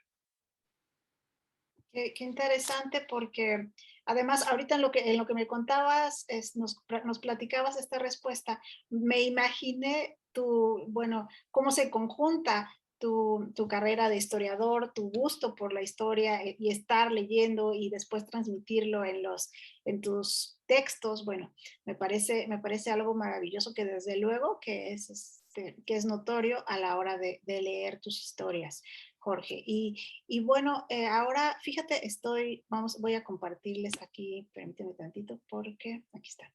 Qué interesante porque además ahorita en lo que me contabas, nos platicabas esta respuesta, me imaginé bueno, cómo se conjunta tu carrera de historiador, tu gusto por la historia y estar leyendo y después transmitirlo en tus textos. Bueno, me parece algo maravilloso que desde luego que es notorio a la hora de leer tus historias, Jorge. Y bueno, ahora fíjate, voy a compartirles aquí, permíteme tantito porque aquí está,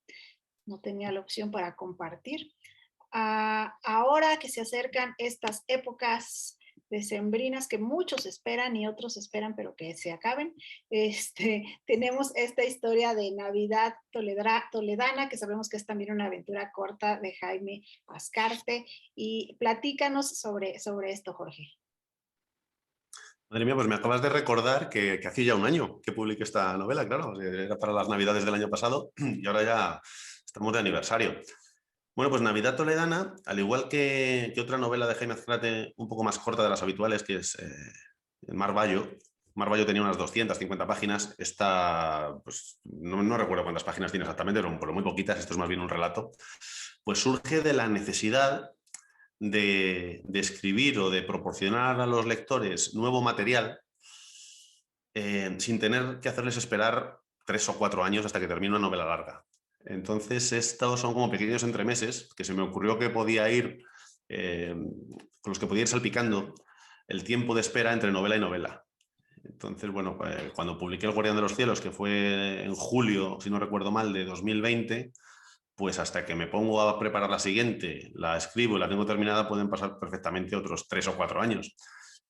no tenía la opción para compartir. Ahora que se acercan estas épocas decembrinas que muchos esperan y otros esperan pero que se acaben, tenemos esta historia de Navidad Toledana, que sabemos que es también una aventura corta de Jaime Azcarte, y platícanos sobre esto, Jorge. Madre mía, pues me acabas de recordar que hace ya un año que publiqué esta novela, claro, era para las Navidades del año pasado y ahora ya estamos de aniversario. Bueno, pues Navidad Toledana, al igual que otra novela de Jaime Azcárate un poco más corta de las habituales, que es Mar Bayo. Mar Bayo tenía unas 250 páginas, esta, pues no recuerdo cuántas páginas tiene exactamente, pero muy poquitas, esto es más bien un relato. pues surge de la necesidad de escribir o de proporcionar a los lectores nuevo material sin tener que hacerles esperar 3 o 4 años hasta que termine una novela larga. Entonces, estos son como pequeños entremeses que se me ocurrió que podía ir, con los que podía ir salpicando el tiempo de espera entre novela y novela. Entonces, bueno, cuando publiqué El Guardián de los Cielos, que fue en julio, si no recuerdo mal, de 2020, pues hasta que me pongo a preparar la siguiente, la escribo y la tengo terminada, pueden pasar perfectamente otros 3 o 4 años.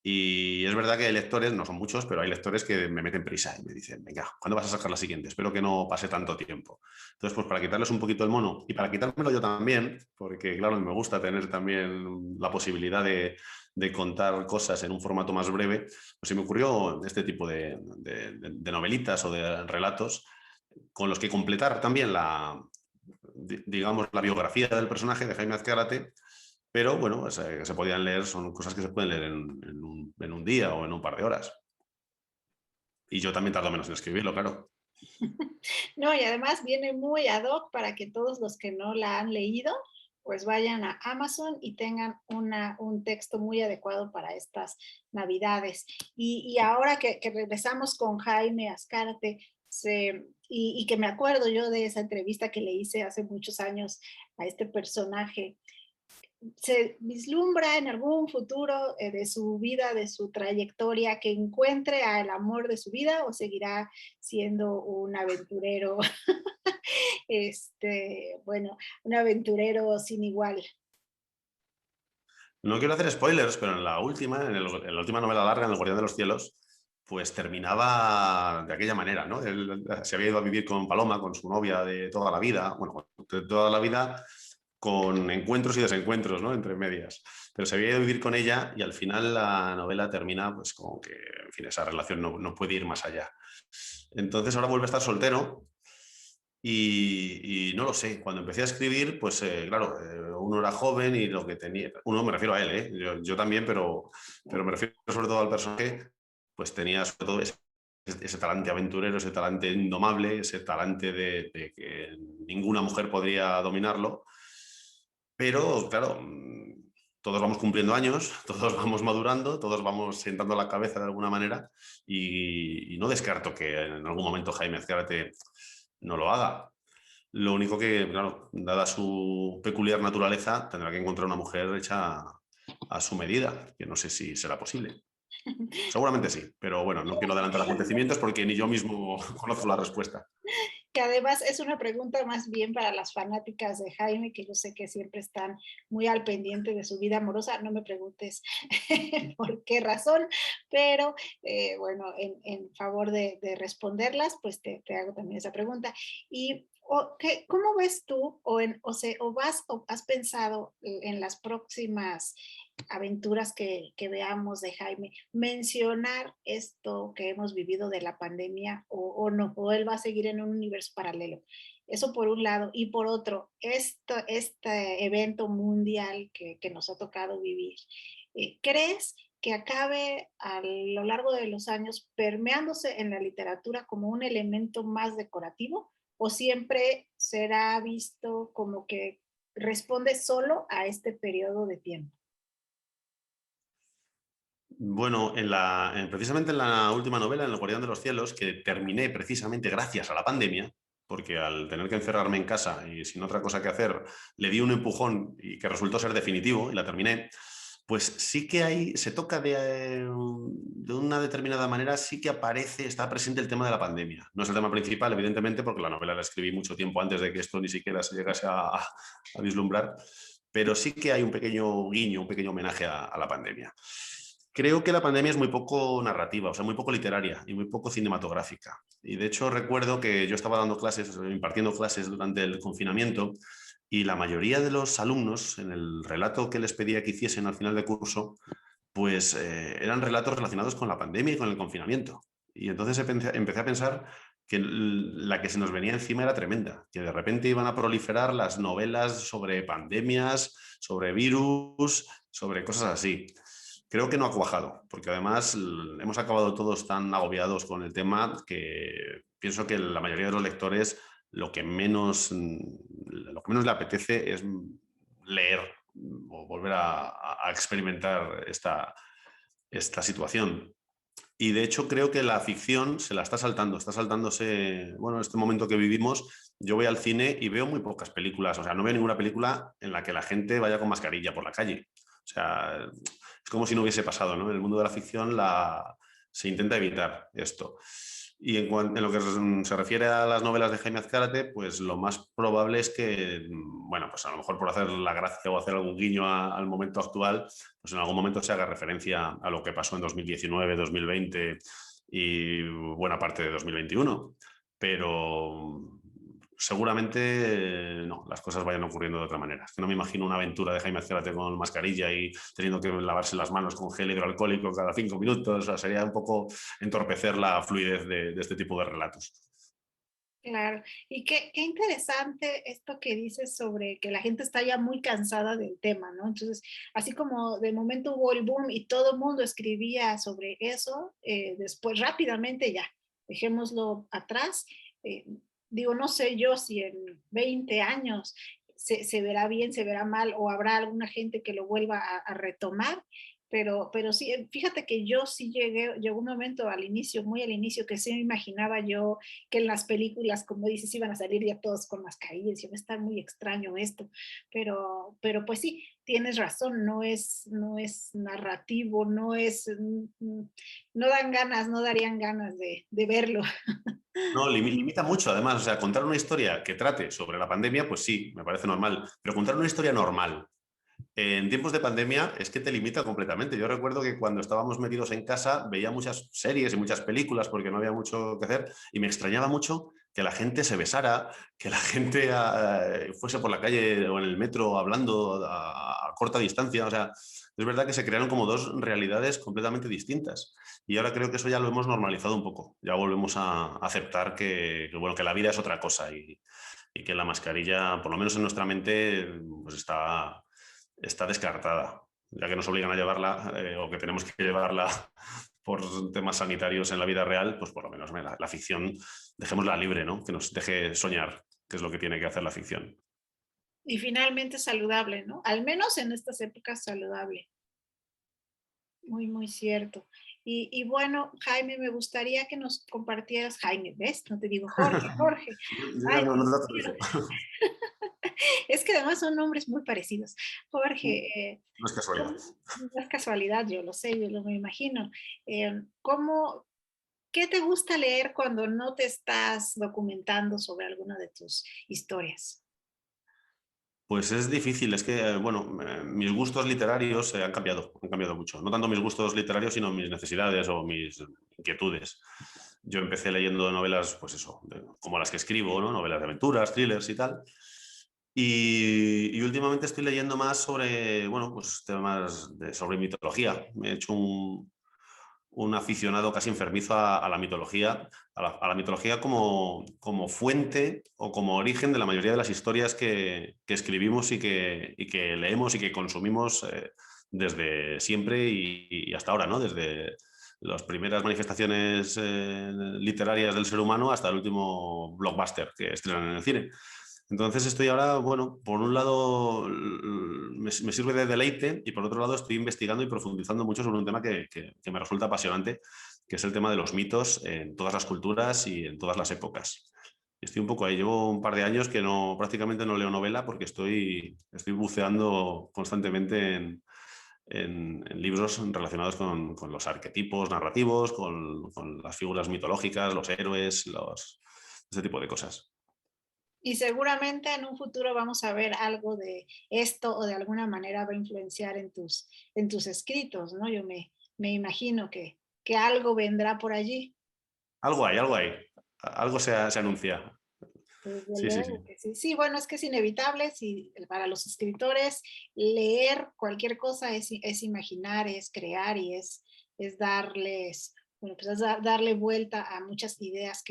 Y es verdad que hay lectores, no son muchos, pero hay lectores que me meten prisa y me dicen, venga, ¿cuándo vas a sacar la siguiente? Espero que no pase tanto tiempo. Entonces, pues para quitarles un poquito el mono y para quitármelo yo también, porque claro, me gusta tener también la posibilidad de contar cosas en un formato más breve, pues se me ocurrió este tipo de novelitas o de relatos con los que completar también digamos, la biografía del personaje de Jaime Azcárate, pero bueno, se podían leer, son cosas que se pueden leer en un día o en un par de horas. Y yo también tardo menos en escribirlo, claro. No, y además viene muy ad hoc para que todos los que no la han leído, pues vayan a Amazon y tengan un texto muy adecuado para estas Navidades. Y ahora que regresamos con Jaime Azcárate, y que me acuerdo yo de esa entrevista que le hice hace muchos años a este personaje, ¿se vislumbra en algún futuro de su vida, de su trayectoria, que encuentre al amor de su vida o seguirá siendo un aventurero, bueno, un aventurero sin igual? No quiero hacer spoilers, pero en la última, en la última novela larga, en El Guardián de los Cielos, pues terminaba de aquella manera, ¿no? Él se había ido a vivir con Paloma, con su novia de toda la vida, bueno, de toda la vida, con encuentros y desencuentros, ¿no? Entre medias. Pero se había ido a vivir con ella y al final la novela termina pues como que, en fin, esa relación no puede ir más allá. Entonces ahora vuelve a estar soltero y no lo sé. Cuando empecé a escribir, pues claro, uno era joven y lo que tenía, uno me refiero a él, yo también, pero me refiero sobre todo al personaje, pues tenía sobre todo ese talante aventurero, ese talante indomable, ese talante de que ninguna mujer podría dominarlo. Pero claro, todos vamos cumpliendo años, todos vamos madurando, todos vamos sentando la cabeza de alguna manera y no descarto que en algún momento Jaime Azcárate no lo haga. Lo único que, claro, dada su peculiar naturaleza, tendrá que encontrar una mujer hecha a su medida, que no sé si será posible. Seguramente sí, pero bueno, no quiero adelantar acontecimientos porque ni yo mismo conozco la respuesta. Que además es una pregunta más bien para las fanáticas de Jaime, que yo sé que siempre están muy al pendiente de su vida amorosa. No me preguntes por qué razón, pero bueno, en favor de responderlas, pues te hago también esa pregunta. Y ¿cómo ves tú o has pensado en las próximas aventuras que veamos de Jaime, mencionar esto que hemos vivido de la pandemia o no, o él va a seguir en un universo paralelo? Eso por un lado. Y por otro, este evento mundial que nos ha tocado vivir, ¿crees que acabe a lo largo de los años permeándose en la literatura como un elemento más decorativo o siempre será visto como que responde solo a este periodo de tiempo? Bueno, precisamente en la última novela, en El Guardián de los Cielos, que terminé precisamente gracias a la pandemia, porque al tener que encerrarme en casa y sin otra cosa que hacer, le di un empujón y que resultó ser definitivo y la terminé, pues sí que ahí se toca de una determinada manera, sí que aparece, está presente el tema de la pandemia. No es el tema principal, evidentemente, porque la novela la escribí mucho tiempo antes de que esto ni siquiera se llegase a vislumbrar, pero sí que hay un pequeño guiño, un pequeño homenaje a la pandemia. Creo que la pandemia es muy poco narrativa, o sea, muy poco literaria y muy poco cinematográfica. Y de hecho recuerdo que yo estaba dando clases, impartiendo clases durante el confinamiento y la mayoría de los alumnos, en el relato que les pedía que hiciesen al final de curso, pues eran relatos relacionados con la pandemia y con el confinamiento. Y entonces empecé a pensar que la que se nos venía encima era tremenda, que de repente iban a proliferar las novelas sobre pandemias, sobre virus, sobre cosas así. Creo que no ha cuajado, porque además hemos acabado todos tan agobiados con el tema que pienso que la mayoría de los lectores lo que menos le apetece es leer o volver a experimentar esta situación. Y de hecho creo que la ficción se la está saltándose, bueno, en este momento que vivimos, yo voy al cine y veo muy pocas películas, o sea, no veo ninguna película en la que la gente vaya con mascarilla por la calle. O sea, es como si no hubiese pasado, ¿no? En el mundo de la ficción se intenta evitar esto. Y en lo que se refiere a las novelas de Jaime Azcárate, pues lo más probable es que, bueno, pues a lo mejor por hacer la gracia o hacer algún guiño al momento actual, pues en algún momento se haga referencia a lo que pasó en 2019, 2020 y buena parte de 2021. Pero seguramente no, las cosas vayan ocurriendo de otra manera. Es que no me imagino una aventura de Jaime Azcárate con mascarilla y teniendo que lavarse las manos con gel hidroalcohólico cada 5 minutos. O sea, sería un poco entorpecer la fluidez de este tipo de relatos. Claro, y qué interesante esto que dices sobre que la gente está ya muy cansada del tema, ¿no? Entonces, así como de momento hubo el boom y todo el mundo escribía sobre eso, después rápidamente ya, dejémoslo atrás. Eh, Digo, no sé yo si en 20 años se verá bien, se verá mal, o habrá alguna gente que lo vuelva a retomar, pero sí, fíjate que yo sí llegó un momento al inicio, muy al inicio, que sí me imaginaba yo que en las películas, como dices, iban a salir ya todos con mascarillas, y va a estar muy extraño esto, pero pues sí, tienes razón, no es narrativo, no dan ganas, no darían ganas de verlo. No, limita mucho, además. O sea, contar una historia que trate sobre la pandemia, pues sí, me parece normal. Pero contar una historia normal en tiempos de pandemia es que te limita completamente. Yo recuerdo que cuando estábamos metidos en casa veía muchas series y muchas películas porque no había mucho que hacer y me extrañaba mucho que la gente se besara, que la gente fuese por la calle o en el metro hablando a corta distancia. O sea, es verdad que se crearon como dos realidades completamente distintas. Y ahora creo que eso ya lo hemos normalizado un poco. Ya volvemos a aceptar bueno, que la vida es otra cosa y que la mascarilla, por lo menos en nuestra mente, pues está descartada, ya que nos obligan a llevarla o que tenemos que llevarla por temas sanitarios en la vida real, pues por lo menos la ficción dejémosla libre, ¿no? Que nos deje soñar, que es lo que tiene que hacer la ficción. Y finalmente saludable, ¿no? Al menos en estas épocas saludable. Muy, muy cierto. Y bueno, Jaime, me gustaría que nos compartieras, Jaime, ¿ves? No te digo Jorge, Jorge. Yo ya Ay, no Dios trato de mío. eso. Es que además son nombres muy parecidos. Jorge, No es casualidad. no es casualidad, yo lo sé, yo lo me imagino. ¿Cómo, qué te gusta leer cuando no te estás documentando sobre alguna de tus historias? Pues es difícil, es que, bueno, mis gustos literarios han cambiado mucho. No tanto mis gustos literarios, sino mis necesidades o mis inquietudes. Yo empecé leyendo novelas, pues eso, como las que escribo, ¿no? Novelas de aventuras, thrillers y tal. Y últimamente estoy leyendo más sobre, bueno, pues temas sobre mitología. Me he hecho un aficionado casi enfermizo a la mitología, a la mitología como fuente o como origen de la mayoría de las historias que escribimos y que leemos y que consumimos desde siempre y hasta ahora, ¿no? Desde las primeras manifestaciones literarias del ser humano hasta el último blockbuster que estrenan en el cine. Entonces estoy ahora, bueno, por un lado me sirve de deleite y por otro lado estoy investigando y profundizando mucho sobre un tema que me resulta apasionante, que es el tema de los mitos en todas las culturas y en todas las épocas. Estoy un poco ahí, llevo un par de años que prácticamente no leo novela porque estoy buceando constantemente en libros relacionados con los arquetipos narrativos, con las figuras mitológicas, los héroes, ese tipo de cosas. Y seguramente en un futuro vamos a ver algo de esto o de alguna manera va a influenciar en tus escritos, ¿no? Me imagino que algo vendrá por allí. Algo hay, algo hay. Algo se anuncia. Desde Sí, sí, luego sí. que sí. Sí, bueno, es que es inevitable. Si para los escritores leer cualquier cosa es imaginar, es crear y es darles, bueno, pues es darle vuelta a muchas ideas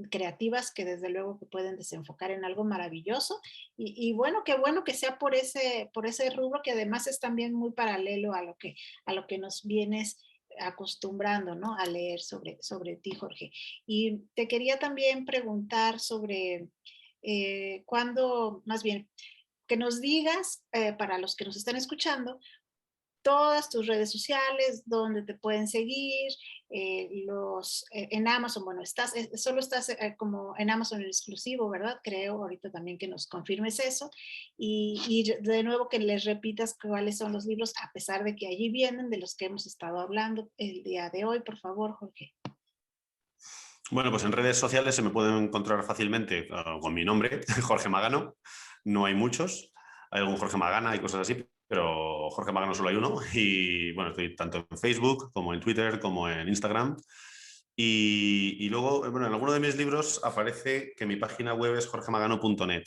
creativas que desde luego que pueden desenfocar en algo maravilloso. Y bueno que sea por ese rubro que además es también muy paralelo a lo que nos vienes acostumbrando, ¿no? A leer sobre ti, Jorge. Y te quería también preguntar sobre cuándo, más bien, que nos digas, para los que nos están escuchando, todas tus redes sociales, donde te pueden seguir, en Amazon, bueno, solo estás como en Amazon en exclusivo, ¿verdad? Creo ahorita también que nos confirmes eso. Y de nuevo que les repitas cuáles son los libros, a pesar de que allí vienen, de los que hemos estado hablando el día de hoy, por favor, Jorge. Bueno, pues en redes sociales se me pueden encontrar fácilmente con mi nombre, Jorge Magano. No hay muchos, hay algún Jorge Magana y cosas así, pero Jorge Magano solo hay uno. Y bueno, estoy tanto en Facebook como en Twitter como en Instagram. Y luego, bueno, en alguno de mis libros aparece que mi página web es jorgemagano.net,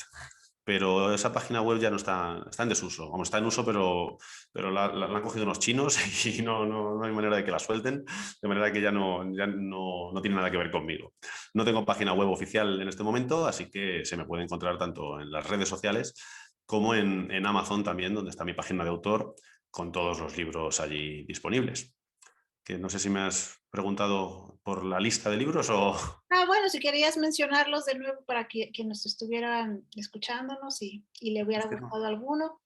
pero esa página web ya no está en desuso. Vamos, está en uso, pero la han cogido unos chinos y no hay manera de que la suelten, de manera que ya no tiene nada que ver conmigo. No tengo página web oficial en este momento, así que se me puede encontrar tanto en las redes sociales como en Amazon también, donde está mi página de autor con todos los libros allí disponibles. Que no sé si me has preguntado por la lista de libros o... Bueno, si querías mencionarlos de nuevo para que nos estuvieran escuchándonos y le Es hubiera que no, gustado alguno.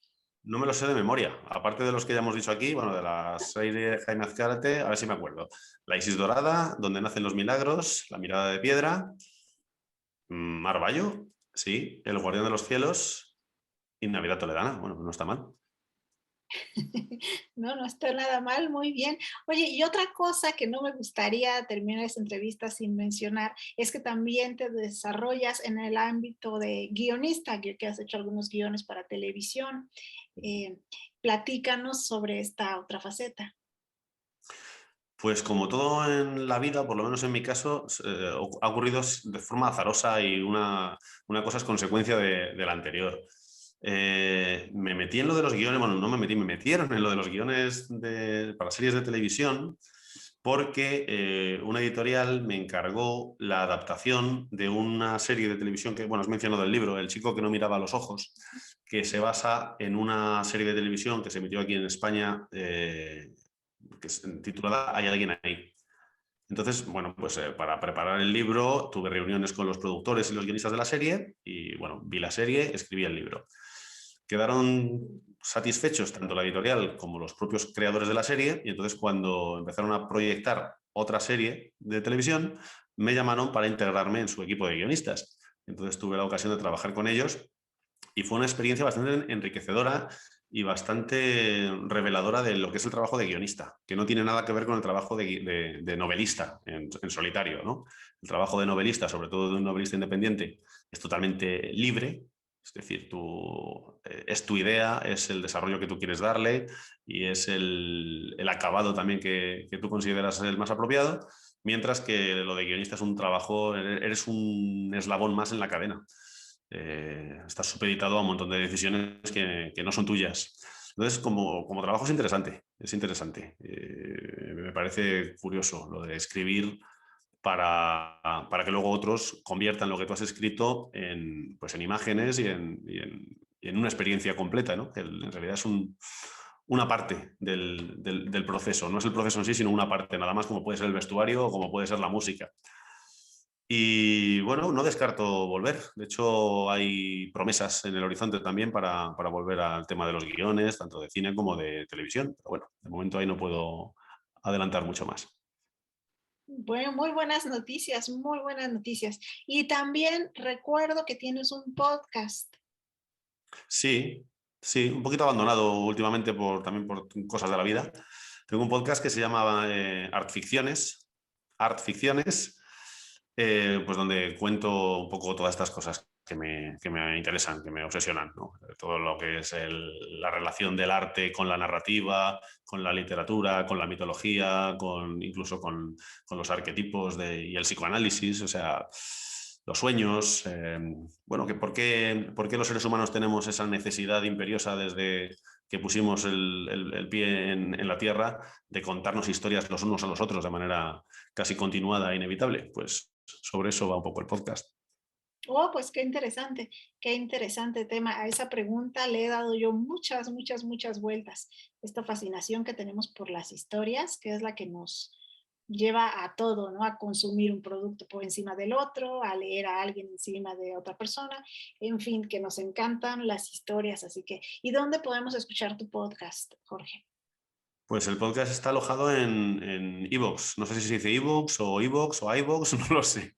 no me lo sé de memoria. Aparte de los que ya hemos dicho aquí, bueno, de la serie de Jaime Azcárate, a ver si me acuerdo. La Isis Dorada, Donde nacen los milagros, La mirada de piedra, Mar Bayo, sí, El guardián de los cielos y Navidad Toledana. Bueno, no está mal. No, no está nada mal, muy bien. Oye, y otra cosa que no me gustaría terminar esta entrevista sin mencionar es que también te desarrollas en el ámbito de guionista, que has hecho algunos guiones para televisión. Eh, Platícanos sobre esta otra faceta. Pues como todo en la vida, por lo menos en mi caso, ha ocurrido de forma azarosa y una cosa es consecuencia de la anterior. Me metí en lo de los guiones, bueno, no me metí, me metieron en lo de los guiones para series de televisión porque una editorial me encargó la adaptación de una serie de televisión que, bueno, has mencionado el libro, El chico que no miraba a los ojos, que se basa en una serie de televisión que se emitió aquí en España, que es titulada Hay alguien ahí. Entonces, bueno, pues para preparar el libro tuve reuniones con los productores y los guionistas de la serie y, bueno, vi la serie, escribí el libro. Quedaron satisfechos tanto la editorial como los propios creadores de la serie y entonces cuando empezaron a proyectar otra serie de televisión, me llamaron para integrarme en su equipo de guionistas. Entonces tuve la ocasión de trabajar con ellos y fue una experiencia bastante enriquecedora y bastante reveladora de lo que es el trabajo de guionista, que no tiene nada que ver con el trabajo de novelista en solitario, ¿no? El trabajo de novelista, sobre todo de un novelista independiente, es totalmente libre, es decir, es tu idea, es el desarrollo que tú quieres darle y es el acabado también que tú consideras el más apropiado, mientras que lo de guionista es un trabajo, eres un eslabón más en la cadena. Estás supeditado a un montón de decisiones que no son tuyas. Entonces, como trabajo es interesante, es interesante. Me parece curioso lo de escribir para que luego otros conviertan lo que tú has escrito pues en imágenes y en una experiencia completa, ¿no? Que en realidad es una parte del proceso. No es el proceso en sí, sino una parte, nada más como puede ser el vestuario o como puede ser la música. Y bueno, no descarto volver. De hecho, hay promesas en el horizonte también para volver al tema de los guiones, tanto de cine como de televisión. Pero bueno, de momento ahí no puedo adelantar mucho más. Bueno, muy buenas noticias, muy buenas noticias. Y también recuerdo que tienes un podcast. Sí, sí, un poquito abandonado últimamente también por cosas de la vida. Tengo un podcast que se llama Art Ficciones, pues donde cuento un poco todas estas cosas que me interesan, que me obsesionan, ¿no? Todo lo que es la relación del arte con la narrativa, con la literatura, con la mitología, incluso con los arquetipos y el psicoanálisis, o sea, los sueños, bueno, por qué los seres humanos tenemos esa necesidad imperiosa desde que pusimos el pie en la tierra de contarnos historias los unos a los otros de manera casi continuada e inevitable. Pues sobre eso va un poco el podcast. Oh, pues qué interesante tema. A esa pregunta le he dado yo muchas, muchas, muchas vueltas. Esta fascinación que tenemos por las historias, que es la que nos lleva a todo, ¿no? A consumir un producto por encima del otro, a leer a alguien encima de otra persona, en fin, que nos encantan las historias. Así que, ¿y dónde podemos escuchar tu podcast, Jorge? Pues el podcast está alojado en iVoox. No sé si se dice iVoox o iVoox o iVoox, no lo sé.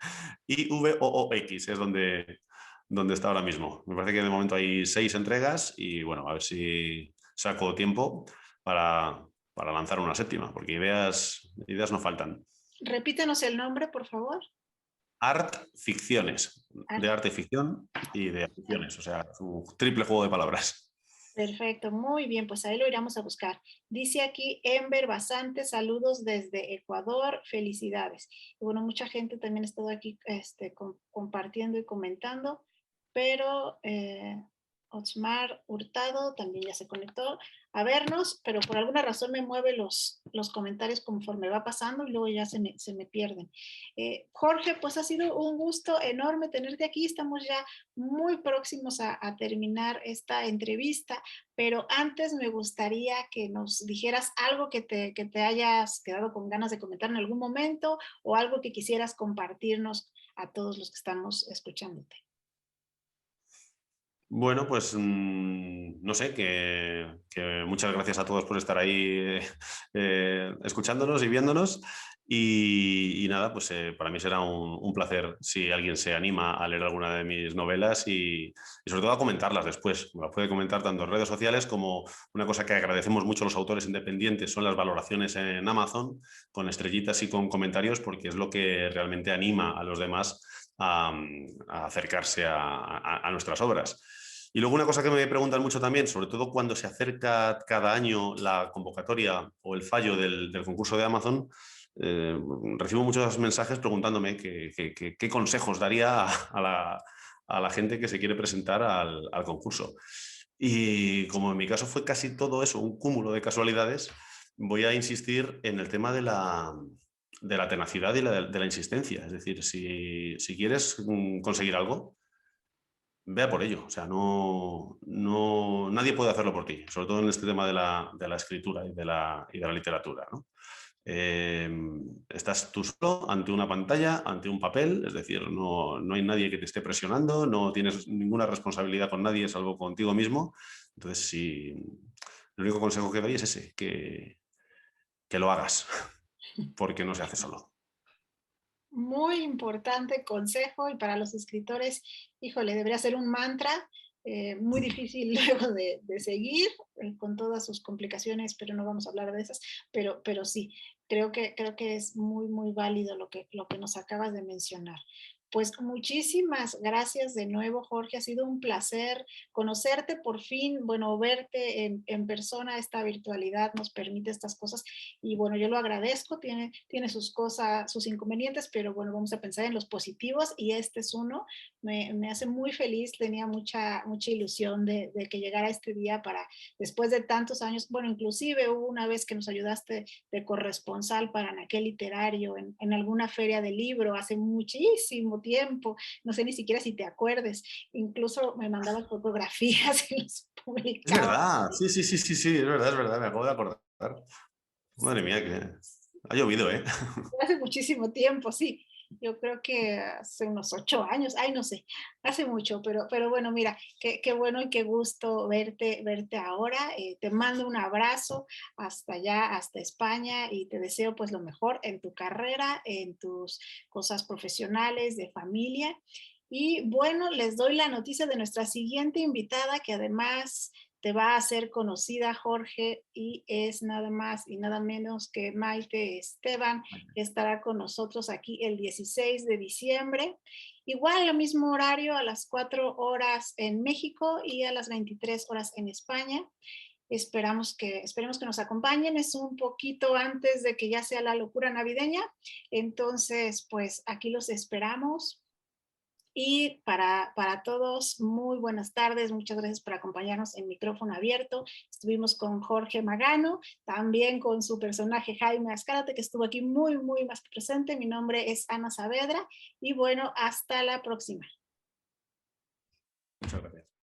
IVOOX es donde está ahora mismo. Me parece que de momento hay 6 entregas y bueno, a ver si saco tiempo para lanzar una séptima, porque ideas no faltan. Repítenos el nombre, por favor. Art Ficciones, Ah, de arte y ficción y de aficiones, o sea, es un triple juego de palabras. perfecto, muy bien, pues ahí lo iremos a buscar. Dice aquí Ember Basante, saludos desde Ecuador, felicidades. Y bueno, mucha gente también ha estado aquí compartiendo y comentando, pero Osmar Hurtado también ya se conectó a vernos, pero por alguna razón me mueve los comentarios conforme va pasando y luego ya se me pierden. Jorge, pues ha sido un gusto enorme tenerte aquí, estamos ya muy próximos a terminar esta entrevista, pero antes me gustaría que nos dijeras algo que te hayas quedado con ganas de comentar en algún momento o algo que quisieras compartirnos a todos los que estamos escuchándote. Bueno, pues no sé, que muchas gracias a todos por estar ahí escuchándonos y viéndonos. Y nada, pues para mí será un placer si alguien se anima a leer alguna de mis novelas y sobre todo a comentarlas después. Me las puede comentar tanto en redes sociales como una cosa que agradecemos mucho a los autores independientes son las valoraciones en Amazon con estrellitas y con comentarios porque es lo que realmente anima a los demás a acercarse a nuestras obras. Y luego una cosa que me preguntan mucho también, sobre todo cuando se acerca cada año la convocatoria o el fallo del concurso de Amazon, eh, recibo muchos mensajes preguntándome qué consejos daría a la gente que se quiere presentar al concurso. Y como en mi caso fue casi todo eso, un cúmulo de casualidades, voy a insistir en el tema de la tenacidad y de la insistencia. Es decir, si quieres conseguir algo, vea por ello. O sea, nadie puede hacerlo por ti, sobre todo en este tema de la escritura y de la literatura, ¿no? Eh, Estás tú solo ante una pantalla, ante un papel, es decir, no hay nadie que te esté presionando, no tienes ninguna responsabilidad con nadie salvo contigo mismo. Entonces, sí, el único consejo que doy es ese, que lo hagas, porque no se hace solo. Muy importante consejo y para los escritores, híjole, debería ser un mantra, muy difícil luego de seguir con todas sus complicaciones, pero no vamos a hablar de esas, pero sí, creo que es muy, muy válido lo que nos acabas de mencionar. Pues muchísimas gracias de nuevo, Jorge. Ha sido un placer conocerte por fin, bueno, verte en persona. Esta virtualidad nos permite estas cosas y bueno, yo lo agradezco, tiene sus cosas, sus inconvenientes, pero bueno, vamos a pensar en los positivos y este es uno. Me hace muy feliz, tenía mucha, mucha ilusión de que llegara este día para, después de tantos años, bueno, inclusive hubo una vez que nos ayudaste de corresponsal para Anaquel Literario en alguna feria de libro hace muchísimo tiempo, no sé ni siquiera si te acuerdes, incluso me mandabas fotografías y los Es publicaba. verdad, sí, sí, sí, sí, sí, es verdad, me acabo de acordar. Madre mía, que ha llovido, ¿eh? Hace muchísimo tiempo, sí. Yo creo que hace unos 8 años, ay, no sé, hace mucho, pero bueno, mira, qué bueno y qué gusto verte ahora. Te mando un abrazo hasta allá, hasta España y te deseo pues lo mejor en tu carrera, en tus cosas profesionales, de familia. Y bueno, les doy la noticia de nuestra siguiente invitada que además te va a hacer conocida, Jorge, y es nada más y nada menos que Maite Esteban, que estará con nosotros aquí el 16 de diciembre. Igual, al mismo horario, a las 4 horas en México y a las 23 horas en España. Esperemos que nos acompañen. Es un poquito antes de que ya sea la locura navideña. Entonces, pues aquí los esperamos. Y para todos, muy buenas tardes. Muchas gracias por acompañarnos en micrófono abierto. Estuvimos con Jorge Magano, también con su personaje Jaime Azcárate, que estuvo aquí muy, muy más presente. Mi nombre es Ana Saavedra y bueno, hasta la próxima. Muchas gracias.